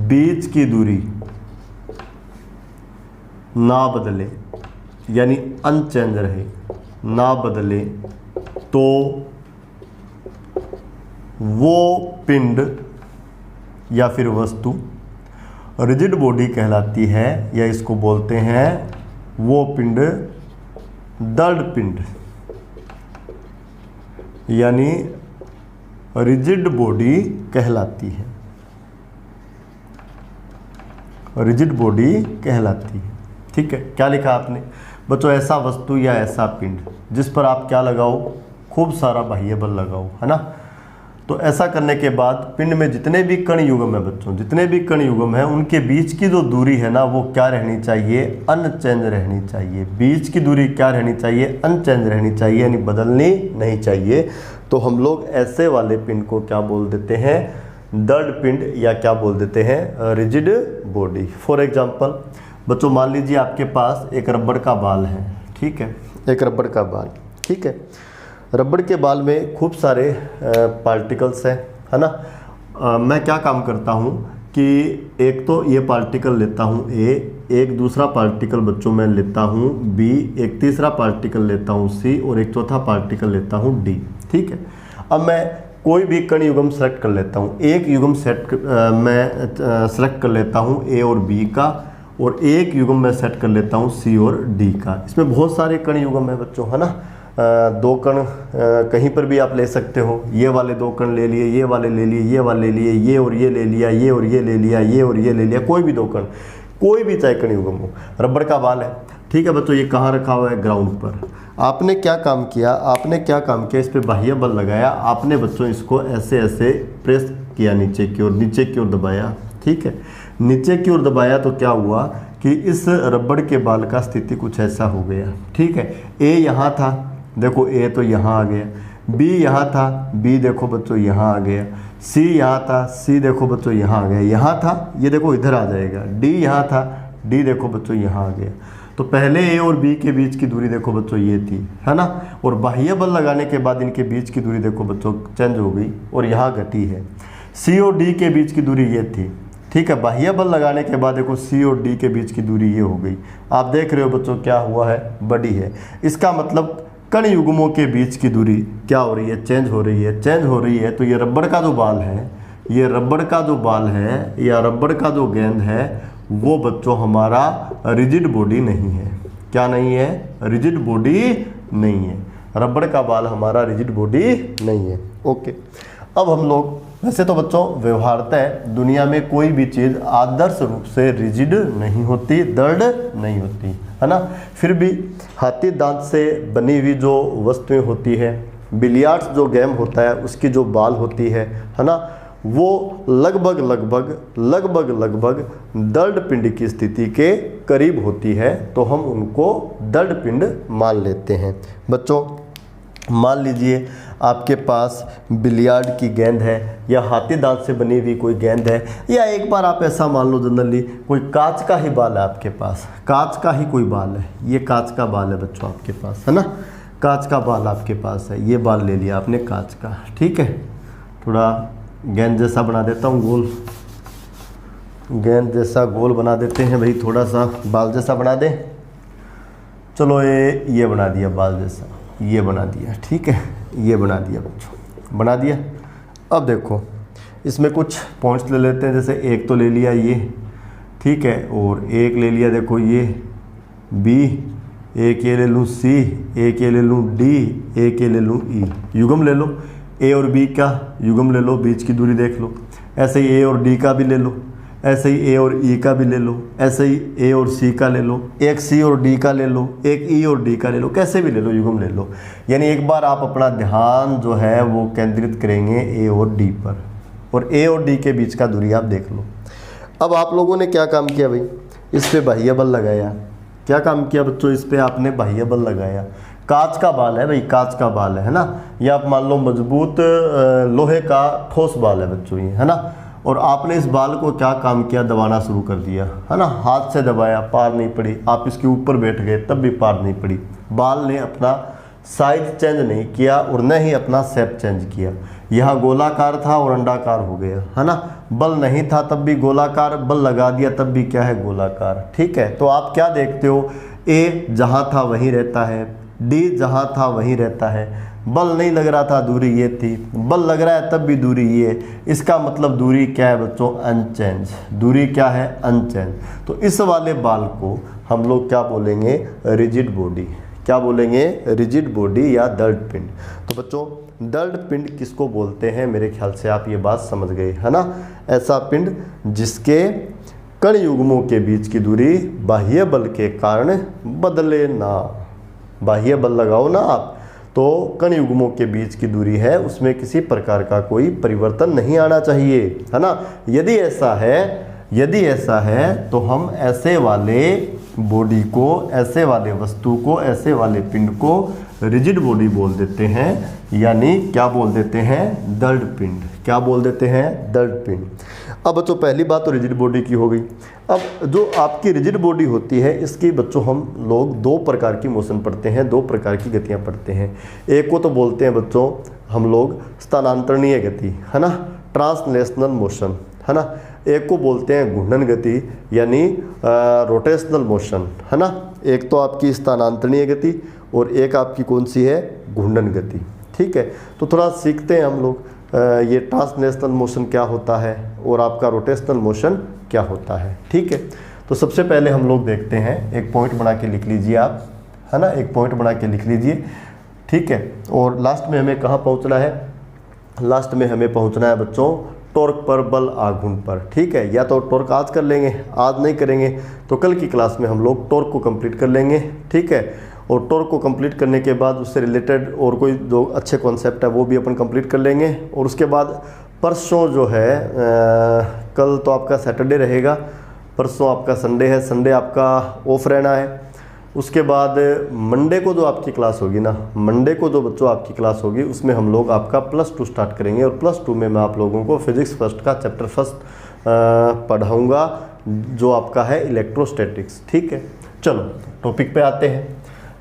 बीच की दूरी ना बदले, यानी अनचेंज रहे, ना बदले, तो वो पिंड या फिर वस्तु रिजिड बॉडी कहलाती है, या इसको बोलते हैं वो पिंड दृढ़ पिंड, यानी रिजिड बॉडी कहलाती है। रिजिड बॉडी कहलाती है। ठीक है, क्या लिखा आपने बच्चों? ऐसा वस्तु या ऐसा पिंड जिस पर आप क्या लगाओ? खूब सारा बाह्य बल लगाओ, है ना। तो ऐसा करने के बाद पिंड में जितने भी कण युग्म है बच्चों, जितने भी कण युग्म है उनके बीच की जो दूरी है ना वो क्या रहनी चाहिए? अनचेंज रहनी चाहिए। बीच की दूरी क्या रहनी चाहिए? अनचेंज रहनी चाहिए, यानी बदलनी नहीं चाहिए। तो हम लोग ऐसे वाले पिंड को क्या बोल देते हैं? दृढ़ पिंड, या क्या बोल देते हैं? Rigid body. फॉर एग्जाम्पल बच्चों, मान लीजिए आपके पास एक रबड़ का बाल है। ठीक है, एक रबड़ का बाल। ठीक है, रबड़ के बाल में खूब सारे पार्टिकल्स हैं, है ना। मैं क्या काम करता हूँ कि एक तो ये पार्टिकल लेता हूँ ए, एक दूसरा पार्टिकल बच्चों में लेता हूँ बी, एक तीसरा पार्टिकल लेता हूँ सी, और एक चौथा पार्टिकल लेता हूँ डी। ठीक है, अब मैं कोई भी कण युग्म सेलेक्ट कर लेता हूँ, एक युग्म मैं सेलेक्ट कर लेता हूँ ए और बी का, और एक युग्म मैं सेट कर लेता हूँ सी और डी का। इसमें बहुत सारे कण युग्म है बच्चों, है ना। दो कण कहीं पर भी आप ले सकते हो, ये वाले दो कण ले लिए, ये वाले ले लिए, ये वाले ले लिए, ये और ये ले लिया, ये और ये ले लिया, ये और ये ले लिया, कोई भी दो कण, कोई भी चाहे कण युग्म हो। रबड़ का बाल है, ठीक है बच्चों, ये कहाँ रखा हुआ है, ग्राउंड पर। आपने क्या काम किया, आपने क्या काम किया, इस पर बाह्य बल लगाया, आपने बच्चों इसको ऐसे ऐसे प्रेस किया नीचे की ओर, नीचे की ओर दबाया, ठीक है। नीचे की ओर दबाया तो क्या हुआ कि इस रबड़ के बाल का स्थिति कुछ ऐसा हो गया, ठीक है। ए यहाँ था, देखो ए तो यहाँ आ गया, बी यहाँ था, बी देखो बच्चों यहाँ आ गया, सी यहाँ था, सी देखो बच्चों यहाँ आ गया, यहाँ था, ये देखो इधर आ जाएगा, डी यहाँ था, डी देखो बच्चों यहाँ आ गया। तो पहले ए और बी के बीच की दूरी देखो बच्चों ये थी, है ना, और बाह्य बल लगाने के बाद इनके बीच की दूरी देखो बच्चों चेंज हो गई और यहाँ घटी है। सी और डी के बीच की दूरी ये थी, ठीक है, बाह्य बल लगाने के बाद देखो सी और डी के बीच की दूरी ये हो गई। आप देख रहे हो बच्चों क्या हुआ है, बड़ी है। इसका मतलब कण युग्मों के बीच की दूरी क्या हो रही है, चेंज हो रही है, चेंज हो रही है। तो ये रबड़ का जो बाल है, ये रबड़ का जो बाल है या रबड़ का जो गेंद है वो बच्चों हमारा रिजिड बॉडी नहीं है। क्या नहीं है, रिजिड बॉडी नहीं है, रबड़ का बाल हमारा रिजिड बॉडी नहीं है। ओके, अब हम लोग, वैसे तो बच्चों व्यवहारतः दुनिया में कोई भी चीज़ आदर्श रूप से रिजिड नहीं होती, दृढ़ नहीं होती, है ना। फिर भी हाथी दांत से बनी हुई जो वस्तुएं होती है, बिलियर्ड्स जो गेम होता है उसकी जो बाल होती है ना, वो लगभग दृढ़ पिंड की स्थिति के करीब होती है, तो हम उनको दृढ़ पिंड मान लेते हैं। बच्चों मान लीजिए आपके पास बिलियार्ड की गेंद है या हाथी दांत से बनी हुई कोई गेंद है, या एक बार आप ऐसा मान लो जनरली कोई कांच का ही बाल है आपके पास, कांच का ही कोई बाल है, ये कांच का बाल है बच्चों आपके पास, है ना, कांच का बाल आपके पास है, ये बाल ले लिया आपने कांच का, ठीक है। थोड़ा गेंद जैसा बना देता हूँ, गोल गेंद जैसा गोल बना देते हैं भाई, थोड़ा सा बाल जैसा बना दें। चलो ये बना दिया बाल जैसा, ये बना दिया, ठीक है, ये बना दिया बच्चों, बना दिया। अब देखो इसमें कुछ पॉइंट्स ले लेते हैं, जैसे एक तो ले लिया ये, ठीक है, और एक ले लिया देखो ये बी, एक ये ले लूँ सी, एक ये ले लूँ डी, एक ये ले लूँ ई। युग्म ले लो, ए और बी का युग्म ले लो, बीच की दूरी देख लो। ऐसे ही ए और डी का भी ले लो, ऐसे ही ए और ई का भी ले लो, ऐसे ही ए और सी का ले लो, एक सी और डी का ले लो, एक ई और डी का ले लो, कैसे भी ले लो, युग्म ले लो। यानी एक बार आप अपना ध्यान जो है वो केंद्रित करेंगे ए और डी पर, और ए और डी के बीच का दूरी आप देख लो। अब आप लोगों ने क्या काम किया भाई, इस पर बाह्य बल लगाया। क्या काम किया बच्चों, इस पर आपने बाह्य बल लगाया। कांच का बाल है भाई, कांच का बाल है ना, या आप मान लो मजबूत लोहे का ठोस बाल है बच्चों ये, है ना, और आपने इस बाल को क्या काम किया, दबाना शुरू कर दिया, है ना, हाथ से दबाया, पार नहीं पड़ी। आप इसके ऊपर बैठ गए तब भी पार नहीं पड़ी। बाल ने अपना साइज चेंज नहीं किया और न ही अपना शेप चेंज किया। यहाँ गोलाकार था और अंडाकार हो गया, है ना, बल नहीं था तब भी गोलाकार, बल लगा दिया तब भी क्या है, गोलाकार, ठीक है। तो आप क्या देखते हो, ए जहाँ था वहीं रहता है, डी जहाँ था वहीं रहता है, बल नहीं लग रहा था दूरी ये थी, बल लग रहा है तब भी दूरी ये, इसका मतलब दूरी क्या है बच्चों, अनचेंज, दूरी क्या है, अनचेंज। तो इस वाले बाल को हम लोग क्या बोलेंगे, रिजिड बॉडी। क्या बोलेंगे, रिजिड बॉडी या दृढ़ पिंड। तो बच्चों दृढ़ पिंड किसको बोलते हैं, मेरे ख्याल से आप ये बात समझ गए, है ना। ऐसा पिंड जिसके कण युग्मों के बीच की दूरी बाह्य बल के कारण बदले ना। बाह्य बल लगाओ ना आप, तो कण युग्मों के बीच की दूरी है उसमें किसी प्रकार का कोई परिवर्तन नहीं आना चाहिए, है ना। यदि ऐसा है तो हम ऐसे वाले बॉडी को, ऐसे वाले वस्तु को, ऐसे वाले पिंड को रिजिड बॉडी बोल देते हैं, यानी क्या बोल देते हैं, दृढ़ पिंड। क्या बोल देते हैं, दृढ़ पिंड। अब बच्चों पहली बात तो रिजिड बॉडी की हो गई। अब जो आपकी रिजिड बॉडी होती है, इसकी बच्चों हम लोग दो प्रकार की मोशन पढ़ते हैं, दो प्रकार की गतियां पढ़ते हैं। एक को तो बोलते हैं बच्चों हम लोग स्थानांतरणीय गति, है ना, ट्रांसलेशनल मोशन, है ना। एक को बोलते हैं घूर्णन गति, यानी रोटेशनल मोशन, है ना। एक तो आपकी स्थानांतरणीय गति और एक आपकी कौन सी है, घूर्णन गति, ठीक है। तो थोड़ा सीखते हैं हम लोग। ये ट्रांसलेशनल मोशन क्या होता है और आपका रोटेशनल मोशन क्या होता है। ठीक है, तो सबसे पहले हम लोग देखते हैं, एक पॉइंट बना के लिख लीजिए आप, है ना, एक पॉइंट बना के लिख लीजिए। ठीक है, और लास्ट में हमें कहाँ पहुँचना है, लास्ट में हमें पहुँचना है बच्चों टॉर्क पर, बल आघूर्ण पर। ठीक है, या तो टॉर्क आज कर लेंगे, आज नहीं करेंगे तो कल की क्लास में हम लोग टॉर्क को कंप्लीट कर लेंगे। ठीक है, और टॉर्क को कंप्लीट करने के बाद उससे रिलेटेड और कोई जो अच्छे कॉन्सेप्ट है वो भी अपन कंप्लीट कर लेंगे। और उसके बाद परसों जो है कल तो आपका सैटरडे रहेगा, परसों आपका संडे है, संडे आपका ऑफ रहना है। उसके बाद मंडे को जो आपकी क्लास होगी ना, मंडे को जो बच्चों आपकी क्लास होगी उसमें हम लोग आपका +2 स्टार्ट करेंगे। और +2 में मैं आप लोगों को फिजिक्स फर्स्ट का चैप्टर फर्स्ट पढ़ाऊँगा जो आपका है इलेक्ट्रोस्टैटिक्स। ठीक है, चलो टॉपिक पे आते हैं।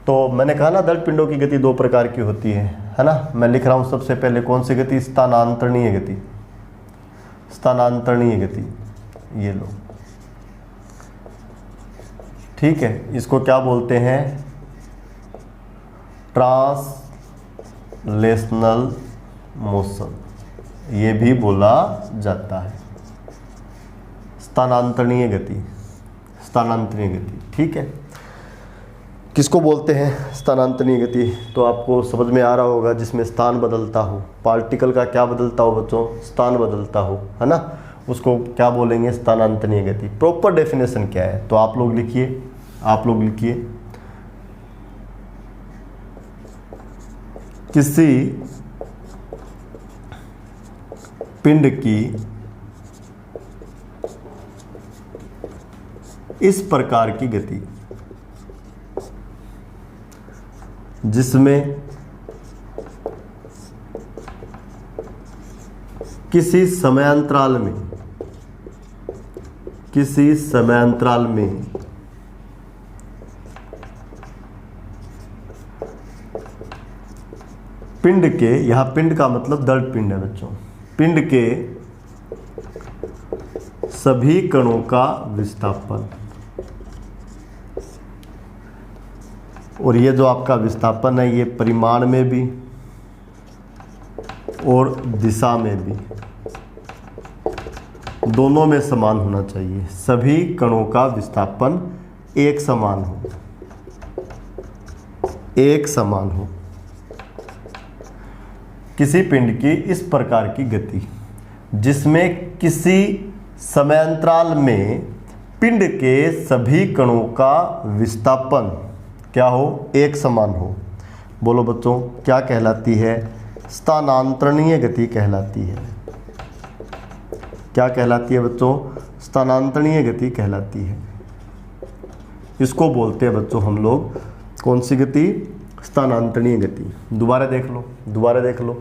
तो मैंने कहा ना दड़ पिंडों की गति 2 प्रकार की होती है ना। मैं लिख रहा हूँ सबसे पहले कौन सी गति, स्थानांतरणीय गति, स्थानांतरणीय गति, ये लो। ठीक है, इसको क्या बोलते हैं, ट्रांसलेशनल मोशन, ये भी बोला जाता है, स्थानांतरणीय गति, स्थानांतरणीय गति। ठीक है, किसको बोलते हैं स्थानांतरणीय गति, तो आपको समझ में आ रहा होगा जिसमें स्थान बदलता हो, पार्टिकल का क्या बदलता हो बच्चों, स्थान बदलता हो, है ना, उसको क्या बोलेंगे, स्थानांतरणीय गति। प्रॉपर डेफिनेशन क्या है, तो आप लोग लिखिए, आप लोग लिखिए, किसी पिंड की इस प्रकार की गति जिसमें किसी समयांतराल में, किसी समयांतराल में पिंड के, यहां पिंड का मतलब दड़ पिंड है बच्चों, पिंड के सभी कणों का विस्थापन, और ये जो आपका विस्थापन है ये परिमाण में भी और दिशा में भी, दोनों में समान होना चाहिए। सभी कणों का विस्थापन एक समान हो, एक समान हो। किसी पिंड की इस प्रकार की गति जिसमें किसी समयांतराल में पिंड के सभी कणों का विस्थापन क्या हो, एक समान हो। बोलो बच्चों क्या कहलाती है, स्थानांतरणीय गति कहलाती है। क्या कहलाती है बच्चों, स्थानांतरणीय गति कहलाती है। इसको बोलते हैं बच्चों हम लोग कौन सी गति, स्थानांतरणीय गति। दोबारा देख लो, दोबारा देख लो,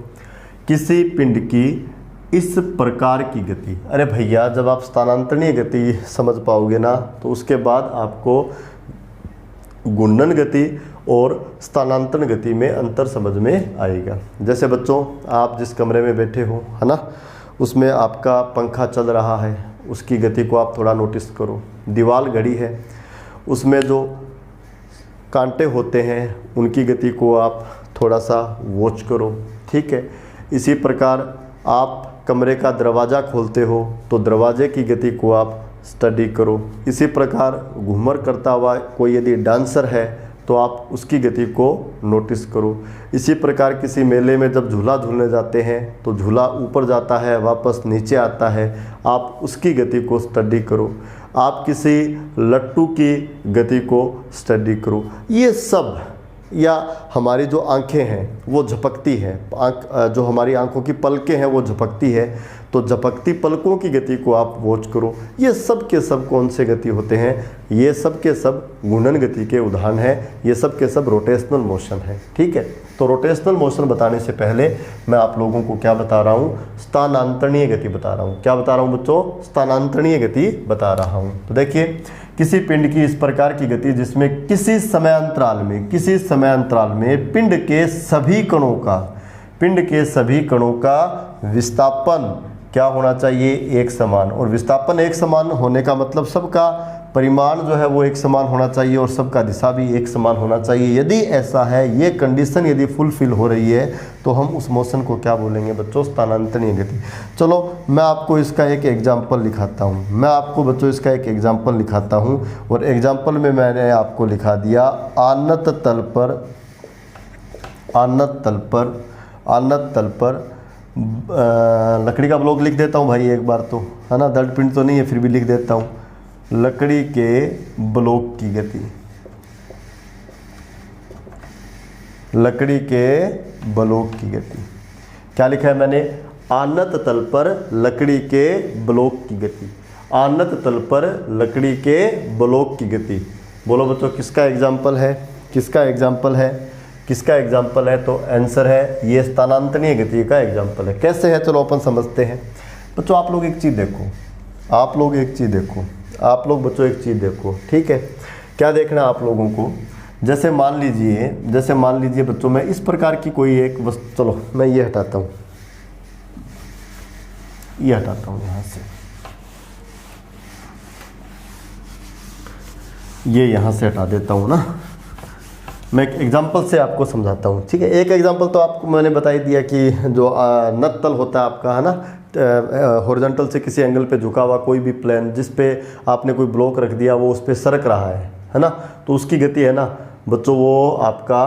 किसी पिंड की इस प्रकार की गति। अरे भैया जब आप स्थानांतरणीय गति समझ पाओगे ना तो उसके बाद आपको घूर्णन गति और स्थानांतरण गति में अंतर समझ में आएगा। जैसे बच्चों आप जिस कमरे में बैठे हो, है ना, उसमें आपका पंखा चल रहा है, उसकी गति को आप थोड़ा नोटिस करो। दीवार घड़ी है, उसमें जो कांटे होते हैं उनकी गति को आप थोड़ा सा वॉच करो। ठीक है, इसी प्रकार आप कमरे का दरवाज़ा खोलते हो तो दरवाजे की गति को आप स्टडी करो। इसी प्रकार घूमर करता हुआ कोई यदि डांसर है तो आप उसकी गति को नोटिस करो। इसी प्रकार किसी मेले में जब झूला झूलने जाते हैं तो झूला ऊपर जाता है वापस नीचे आता है, आप उसकी गति को स्टडी करो। आप किसी लट्टू की गति को स्टडी करो। ये सब, या हमारी जो आंखें हैं वो झपकती हैं, जो हमारी आंखों की पलकें हैं वो झपकती है, तो झपकती पलकों की गति को आप वॉच करो। ये सब के सब कौन से गति होते हैं, ये सब के सब घूर्णन गति के उदाहरण हैं, ये सब के सब रोटेशनल मोशन है। ठीक है, तो रोटेशनल मोशन बताने से पहले मैं आप लोगों को क्या बता रहा हूँ, स्थानांतरणीय गति बता रहा हूँ। क्या बता रहा हूँ बच्चों, स्थानांतरणीय गति बता रहा हूँ। तो देखिए, किसी पिंड की इस प्रकार की गति जिसमें किसी समयांतराल में, किसी समयांतराल में पिंड के सभी कणों का, पिंड के सभी कणों का विस्थापन क्या होना चाहिए, एक समान। और विस्थापन एक समान होने का मतलब सबका परिमाण जो है वो एक समान होना चाहिए और सबका दिशा भी एक समान होना चाहिए। यदि ऐसा है, ये कंडीशन यदि फुलफिल हो रही है, तो हम उस मोशन को क्या बोलेंगे बच्चों? स्थानांतरणीय गति। चलो मैं आपको इसका एक एग्जाम्पल लिखाता हूँ, मैं आपको बच्चों इसका एक एग्जाम्पल लिखाता हूँ। और एग्जाम्पल में मैंने आपको लिखा दिया आनत तल पर लकड़ी का ब्लॉक लिख देता हूँ भाई एक बार तो, है ना, दर्द पिंड तो नहीं है फिर भी लिख देता हूँ। लकड़ी के ब्लॉक की गति, लकड़ी के ब्लॉक की गति क्या लिखा है मैंने? आनत तल पर लकड़ी के ब्लॉक की गति, आनत तल पर लकड़ी के ब्लॉक की गति। बोलो बच्चों किसका एग्जाम्पल है? किसका एग्जाम्पल है? किसका एग्जाम्पल है? तो आंसर है ये स्थानांतरणीय गति का एग्जाम्पल है। कैसे है चलो अपन समझते हैं। बच्चों आप लोग एक चीज़ देखो, आप लोग एक चीज़ देखो, आप लोग बच्चों एक चीज़ देखो, ठीक है। क्या देखना आप लोगों को? जैसे मान लीजिए बच्चों मैं इस प्रकार की कोई एक वस्तु, चलो मैं ये हटाता हूँ, ये हटाता हूँ यहाँ से, ये यहाँ से हटा देता हूँ ना। मैं एक एग्जांपल से आपको समझाता हूँ, ठीक है। एक एग्जांपल तो आपको मैंने बता ही दिया कि जो नत्तल होता है आपका, है ना, हॉरिजॉन्टल से किसी एंगल पे झुका हुआ कोई भी प्लेन जिस पे आपने कोई ब्लॉक रख दिया, वो उस पर सरक रहा है ना, तो उसकी गति है ना बच्चों, वो आपका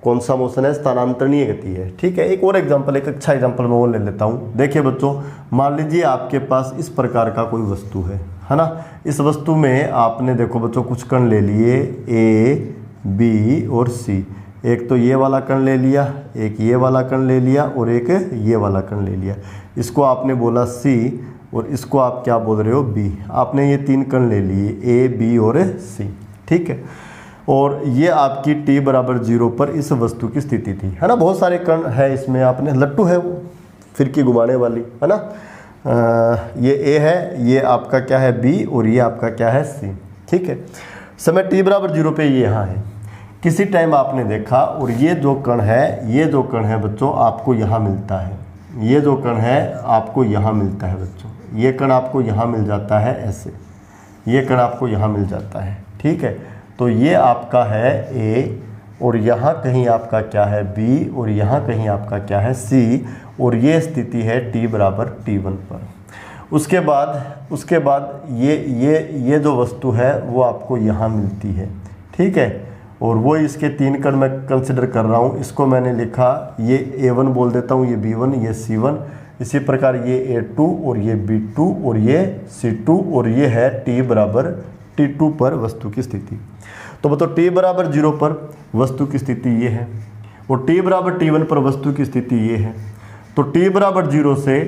कौन सा मोशन है? स्थानांतरणीय गति है, ठीक है। एक और एग्जाम्पल, एक अच्छा एग्जाम्पल मैं वो ले लेता हूँ। देखिए बच्चों, मान लीजिए आपके पास इस प्रकार का कोई वस्तु है ना। इस वस्तु में आपने देखो बच्चों कुछ कण ले लिए ए, बी और सी। एक तो ये वाला कण ले लिया, एक ये वाला कण ले लिया और एक ये वाला कण ले लिया। इसको आपने बोला सी और इसको आप क्या बोल रहे हो? बी। आपने ये तीन कण ले लिए ए, बी और सी, ठीक है। और ये आपकी t बराबर 0 पर इस वस्तु की स्थिति थी, है ना। बहुत सारे कण है इसमें, आपने लट्टू है वो फिरकी घुमाने वाली, है ना। ये ए है, ये आपका क्या है? बी और ये आपका क्या है? सी, ठीक है। समय t बराबर 0 पे ये यहाँ है। किसी टाइम आपने देखा और ये जो कण है बच्चों आपको यहाँ मिलता है, ये जो कण है आपको यहाँ मिलता है बच्चों, ये कण आपको यहाँ मिल जाता है ऐसे, ये कण आपको यहाँ मिल जाता है, ठीक है। तो ये आपका है ए और यहाँ कहीं आपका क्या है? बी और यहाँ कहीं आपका क्या है? सी। और ये स्थिति है t बराबर t1 पर। उसके बाद ये जो वस्तु है वो आपको यहाँ मिलती है, ठीक है। और वो इसके तीन कण मैं कंसिडर कर रहा हूँ, इसको मैंने लिखा, ये A1 बोल देता हूँ, ये B1, ये C1। इसी प्रकार ये A2 और ये B2 और ये C2 और ये है t बराबर t2 पर वस्तु की स्थिति। तो बताओ t बराबर 0 पर वस्तु की स्थिति ये है और t बराबर t1 पर वस्तु की स्थिति ये है। तो t बराबर 0 से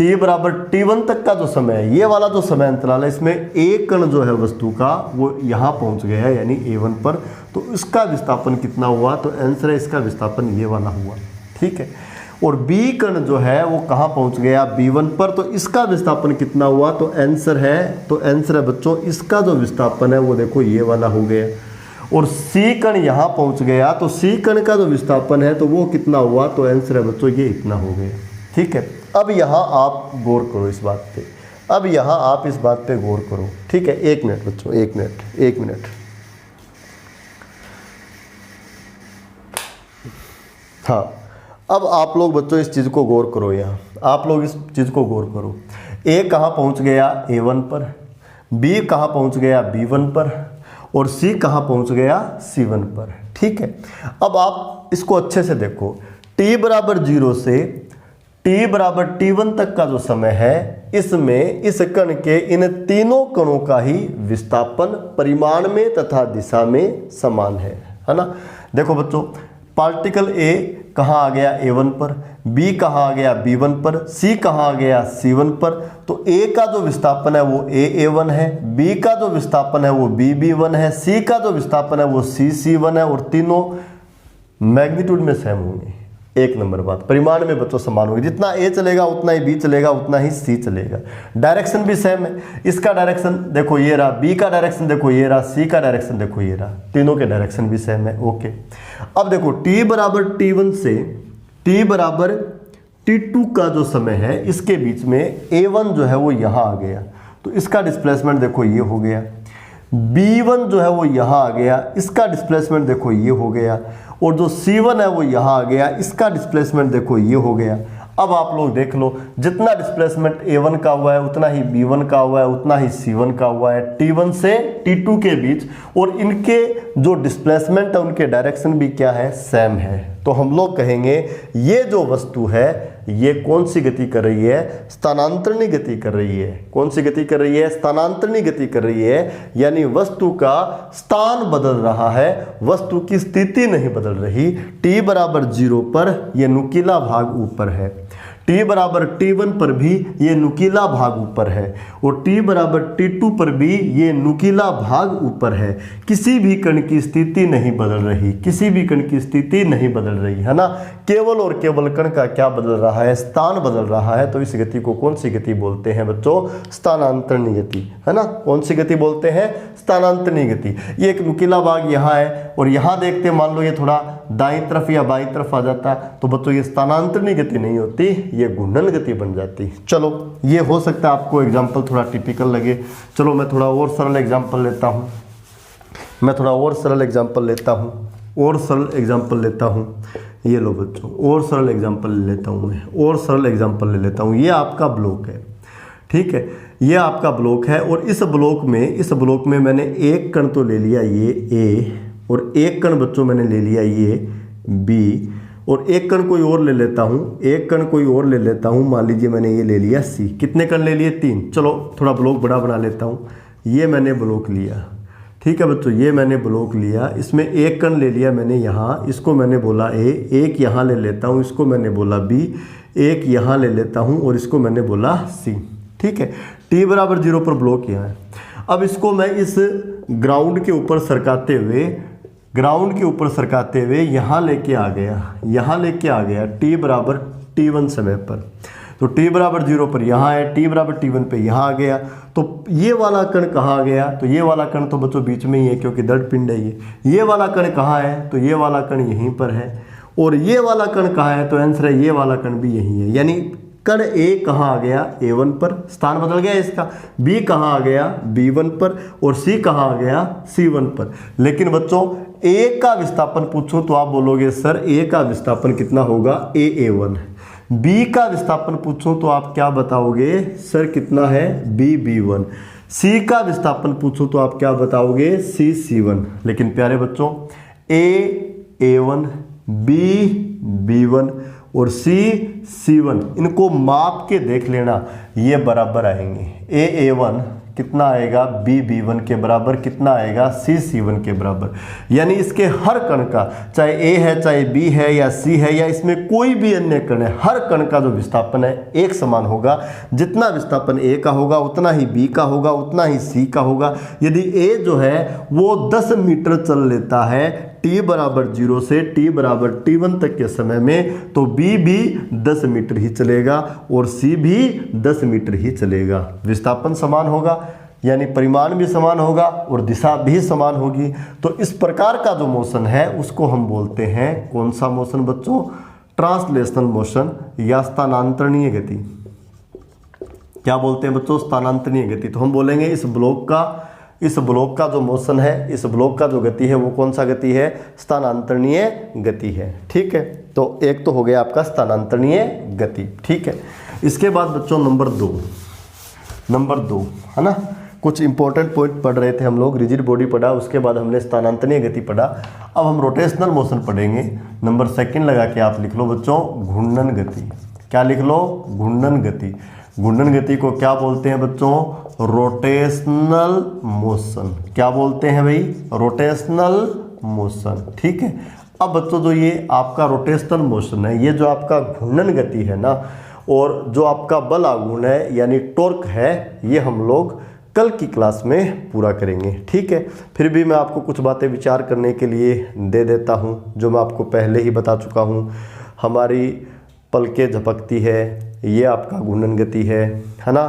t बराबर t1 तक का जो समय है, ये वाला जो समय अंतराल है, इसमें एक कण जो है वस्तु का वो यहाँ पहुँच गया है यानी A1 पर। तो इसका विस्थापन कितना हुआ? तो आंसर है इसका विस्थापन ये वाला हुआ, ठीक है। और B कण जो है वो कहाँ पहुँच गया? B1 पर। तो इसका विस्थापन कितना हुआ? तो आंसर है बच्चों इसका जो विस्थापन है वो देखो ये वाला हो गया। और C कण यहाँ पहुँच गया, तो C कण का जो विस्थापन है तो वो कितना हुआ? तो आंसर है बच्चों ये इतना हो गया, ठीक है। अब यहाँ आप गौर करो इस बात पे, अब यहाँ आप इस बात पे गौर करो, ठीक है। एक मिनट बच्चों, एक मिनट। हाँ, अब आप लोग बच्चों इस चीज़ को गौर करो, यहाँ आप लोग इस चीज़ को गौर करो। A कहाँ पहुँच गया? A1 पर। B कहाँ पहुँच गया? B1 पर। और C कहाँ पहुँच गया? C1 पर, ठीक है। अब आप इसको अच्छे से देखो, t बराबर 0 से t बराबर t1 तक का जो समय है, इसमें इस कण के इन तीनों कणों का ही विस्थापन परिमाण में तथा दिशा में समान है ना। देखो बच्चों, पार्टिकल A कहाँ आ गया? A1 पर। B कहाँ आ गया? B1 पर। C कहाँ आ गया? C1 पर। तो A का जो विस्थापन है वो A1 है, B का जो विस्थापन है वो B1 है, C का जो विस्थापन है वो C1 है। और तीनों मैग्नीट्यूड में सेम होंगे। एक नंबर बात, परिमाण में बच्चों समान होगी। जितना A चलेगा उतना ही B चलेगा, उतना ही C चलेगा। डायरेक्शन भी सेम है। इसका डायरेक्शन देखो ये रहा, B का डायरेक्शन देखो ये रहा, C का डायरेक्शन देखो ये रहा, तीनों के डायरेक्शन भी सेम है। ओके, अब देखो t बराबर t1 से t बराबर t2 का जो समय है, इसके बीच में A1 जो है वो यहाँ आ गया, तो इसका डिस्प्लेसमेंट देखो ये हो गया। B1 जो है वो यहाँ आ गया, इसका डिस्प्लेसमेंट देखो ये हो गया, और जो C1 है वो यहाँ आ गया, इसका डिस्प्लेसमेंट देखो ये हो गया। अब आप लोग देख लो, जितना डिस्प्लेसमेंट A1 का हुआ है उतना ही B1 का हुआ है, उतना ही C1 का हुआ है T1 से T2 के बीच, और इनके जो डिस्प्लेसमेंट है उनके डायरेक्शन भी क्या है, सेम है। तो हम लोग कहेंगे ये जो वस्तु है ये कौन सी गति कर रही है, स्थानांतरणी गति कर रही है। कौन सी गति कर रही है, स्थानांतरणी गति कर रही है, यानी वस्तु का स्थान बदल रहा है, वस्तु की स्थिति नहीं बदल रही। t बराबर 0 पर ये नुकीला भाग ऊपर है, t बराबर T1 पर भी ये नुकीला भाग ऊपर है, और t बराबर T2 पर भी ये नुकीला भाग ऊपर है। किसी भी कण की स्थिति नहीं बदल रही, किसी भी कण की स्थिति नहीं बदल रही है ना, केवल और केवल कण का क्या बदल रहा है, स्थान बदल रहा है। तो इस गति को कौन सी गति बोलते हैं बच्चों, स्थानांतरणी गति, है ना। कौन सी गति बोलते हैं, स्थानांतरणी गति। ये एक नुकीला भाग यहाँ है, और यहाँ देखते मान लो ये थोड़ा दाईं तरफ या बाईं तरफ आ जाता, तो बच्चों ये स्थानांतरणी गति नहीं होती, ये घूर्णन गति बन जाती। चलो ये हो सकता है आपको एग्जाम्पल थोड़ा टिपिकल लगे। चलो मैं थोड़ा और सरल एग्जाम्पल लेता हूँ, और सरल एग्जाम्पल लेता हूँ। ये लो बच्चों, और सरल एग्जाम्पल ले लेता हूँ मैं, और सरल एग्जाम्पल ले लेता हूँ। ये आपका ब्लॉक है, ठीक है, ये आपका ब्लॉक है, और इस ब्लॉक में मैंने एक कण तो ले लिया ये A, और एक कण बच्चों मैंने ले लिया ये B, और एक कण कोई और ले लेता हूँ, मान लीजिए मैंने ये ले लिया C। कितने कण ले लिए, 3। चलो थोड़ा ब्लॉक बड़ा बना लेता हूँ। ये मैंने ब्लॉक लिया, ठीक है बच्चों, ये मैंने ब्लॉक लिया, इसमें एक कण ले लिया मैंने यहाँ, इसको मैंने बोला A, एक यहाँ ले लेता हूँ, इसको मैंने बोला B, एक यहाँ ले लेता हूँ, और इसको मैंने बोला C, ठीक है। t बराबर 0 पर ब्लॉक यहाँ है। अब इसको मैं इस ग्राउंड के ऊपर सरकाते हुए यहाँ लेके आ गया, t बराबर T1 समय पर। तो t बराबर 0 पर यहाँ है, t बराबर T1 पे यहाँ आ गया। तो ये वाला कण कहाँ गया, तो ये वाला कण तो बच्चों बीच में ही है, क्योंकि दृढ़ पिंड है ये वाला कण कहाँ है, तो ये वाला कण यहीं पर है, और ये वाला कण कहाँ है, तो आंसर है ये वाला कण भी यहीं है। यानी कण A कहाँ आ गया, A1 पर, स्थान बदल गया इसका, B कहाँ आ गया, B1 पर, और C कहाँ आ गया, C1 पर। लेकिन बच्चों A का विस्थापन पूछो तो आप बोलोगे सर A का विस्थापन कितना होगा, A1। B का विस्थापन पूछो तो आप क्या बताओगे, सर कितना है, B1। C का विस्थापन पूछो तो आप क्या बताओगे, C1। लेकिन प्यारे बच्चों A1, B1 और C1 इनको माप के देख लेना, ये बराबर आएंगे। A1 कितना आएगा, B1 के बराबर, कितना आएगा, C1 के बराबर। यानी इसके हर कण का, चाहे A है, चाहे B है, या C है, या इसमें कोई भी अन्य कण है, हर कण का जो विस्थापन है एक समान होगा। जितना विस्थापन A का होगा उतना ही B का होगा, उतना ही C का होगा। यदि A जो है वो 10 मीटर चल लेता है t बराबर 0 से t बराबर T1 तक के समय में, तो B भी 10 मीटर ही चलेगा और C भी 10 मीटर ही चलेगा। विस्थापन समान होगा, यानी परिमाण भी समान होगा और दिशा भी समान होगी। तो इस प्रकार का जो मोशन है उसको हम बोलते हैं, कौन सा मोशन बच्चों, ट्रांसलेशनल मोशन या स्थानांतरणीय गति। क्या बोलते हैं बच्चों, स्थानांतरणीय गति। तो हम बोलेंगे इस ब्लॉक का जो मोशन है, इस ब्लॉक का जो गति है वो कौन सा गति है, स्थानांतरणीय गति है। ठीक है, तो एक तो हो गया आपका स्थानांतरणीय गति। ठीक है, इसके बाद बच्चों नंबर दो है ना, कुछ इंपॉर्टेंट पॉइंट पढ़ रहे थे हम लोग। रिजिड बॉडी पढ़ा, उसके बाद हमने स्थानांतरणीय गति पढ़ा। अब हम रोटेशनल मोशन पढ़ेंगे। नंबर 2 लगा के आप लिख लो बच्चों, घूर्णन गति। क्या लिख लो, घूर्णन गति। घूर्णन गति को क्या बोलते हैं बच्चों, रोटेशनल मोशन। क्या बोलते हैं भाई, रोटेशनल मोशन। ठीक है, अब बच्चों जो ये आपका रोटेशनल मोशन है, ये जो आपका घूर्णन गति है ना, और जो आपका बल आघूर्ण है यानी टॉर्क है, ये हम लोग कल की क्लास में पूरा करेंगे। ठीक है, फिर भी मैं आपको कुछ बातें विचार करने के लिए दे देता हूँ, जो मैं आपको पहले ही बता चुका हूँ। हमारी पलकें झपकती है, ये आपका घूर्णन गति है ना।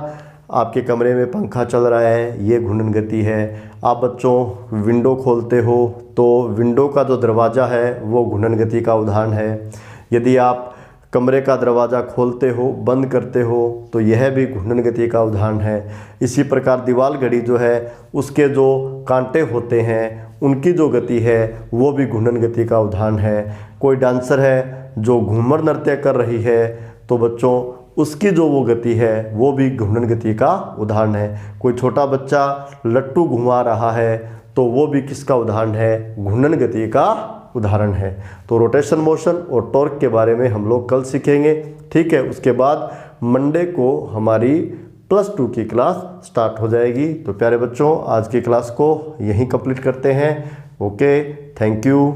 आपके कमरे में पंखा चल रहा है, ये घूर्णन गति है। आप बच्चों विंडो खोलते हो तो विंडो का जो दरवाज़ा है वो घूर्णन गति का उदाहरण है। यदि आप कमरे का दरवाज़ा खोलते हो, बंद करते हो, तो यह भी घूर्णन गति का उदाहरण है। इसी प्रकार दीवार घड़ी जो है उसके जो कांटे होते हैं उनकी जो गति है वो भी घूर्णन गति का उदाहरण है। कोई डांसर है जो घूमर नृत्य कर रही है तो बच्चों उसकी जो वो गति है वो भी घूर्णन गति का उदाहरण है। कोई छोटा बच्चा लट्टू घुमा रहा है तो वो भी किसका उदाहरण है? घूर्णन गति का उदाहरण है। तो रोटेशन मोशन और टॉर्क के बारे में हम लोग कल सीखेंगे, ठीक है। उसके बाद मंडे को हमारी +2 की क्लास स्टार्ट हो जाएगी। तो प्यारे बच्चों आज की क्लास को यहीं कंप्लीट करते हैं। Okay, thank you.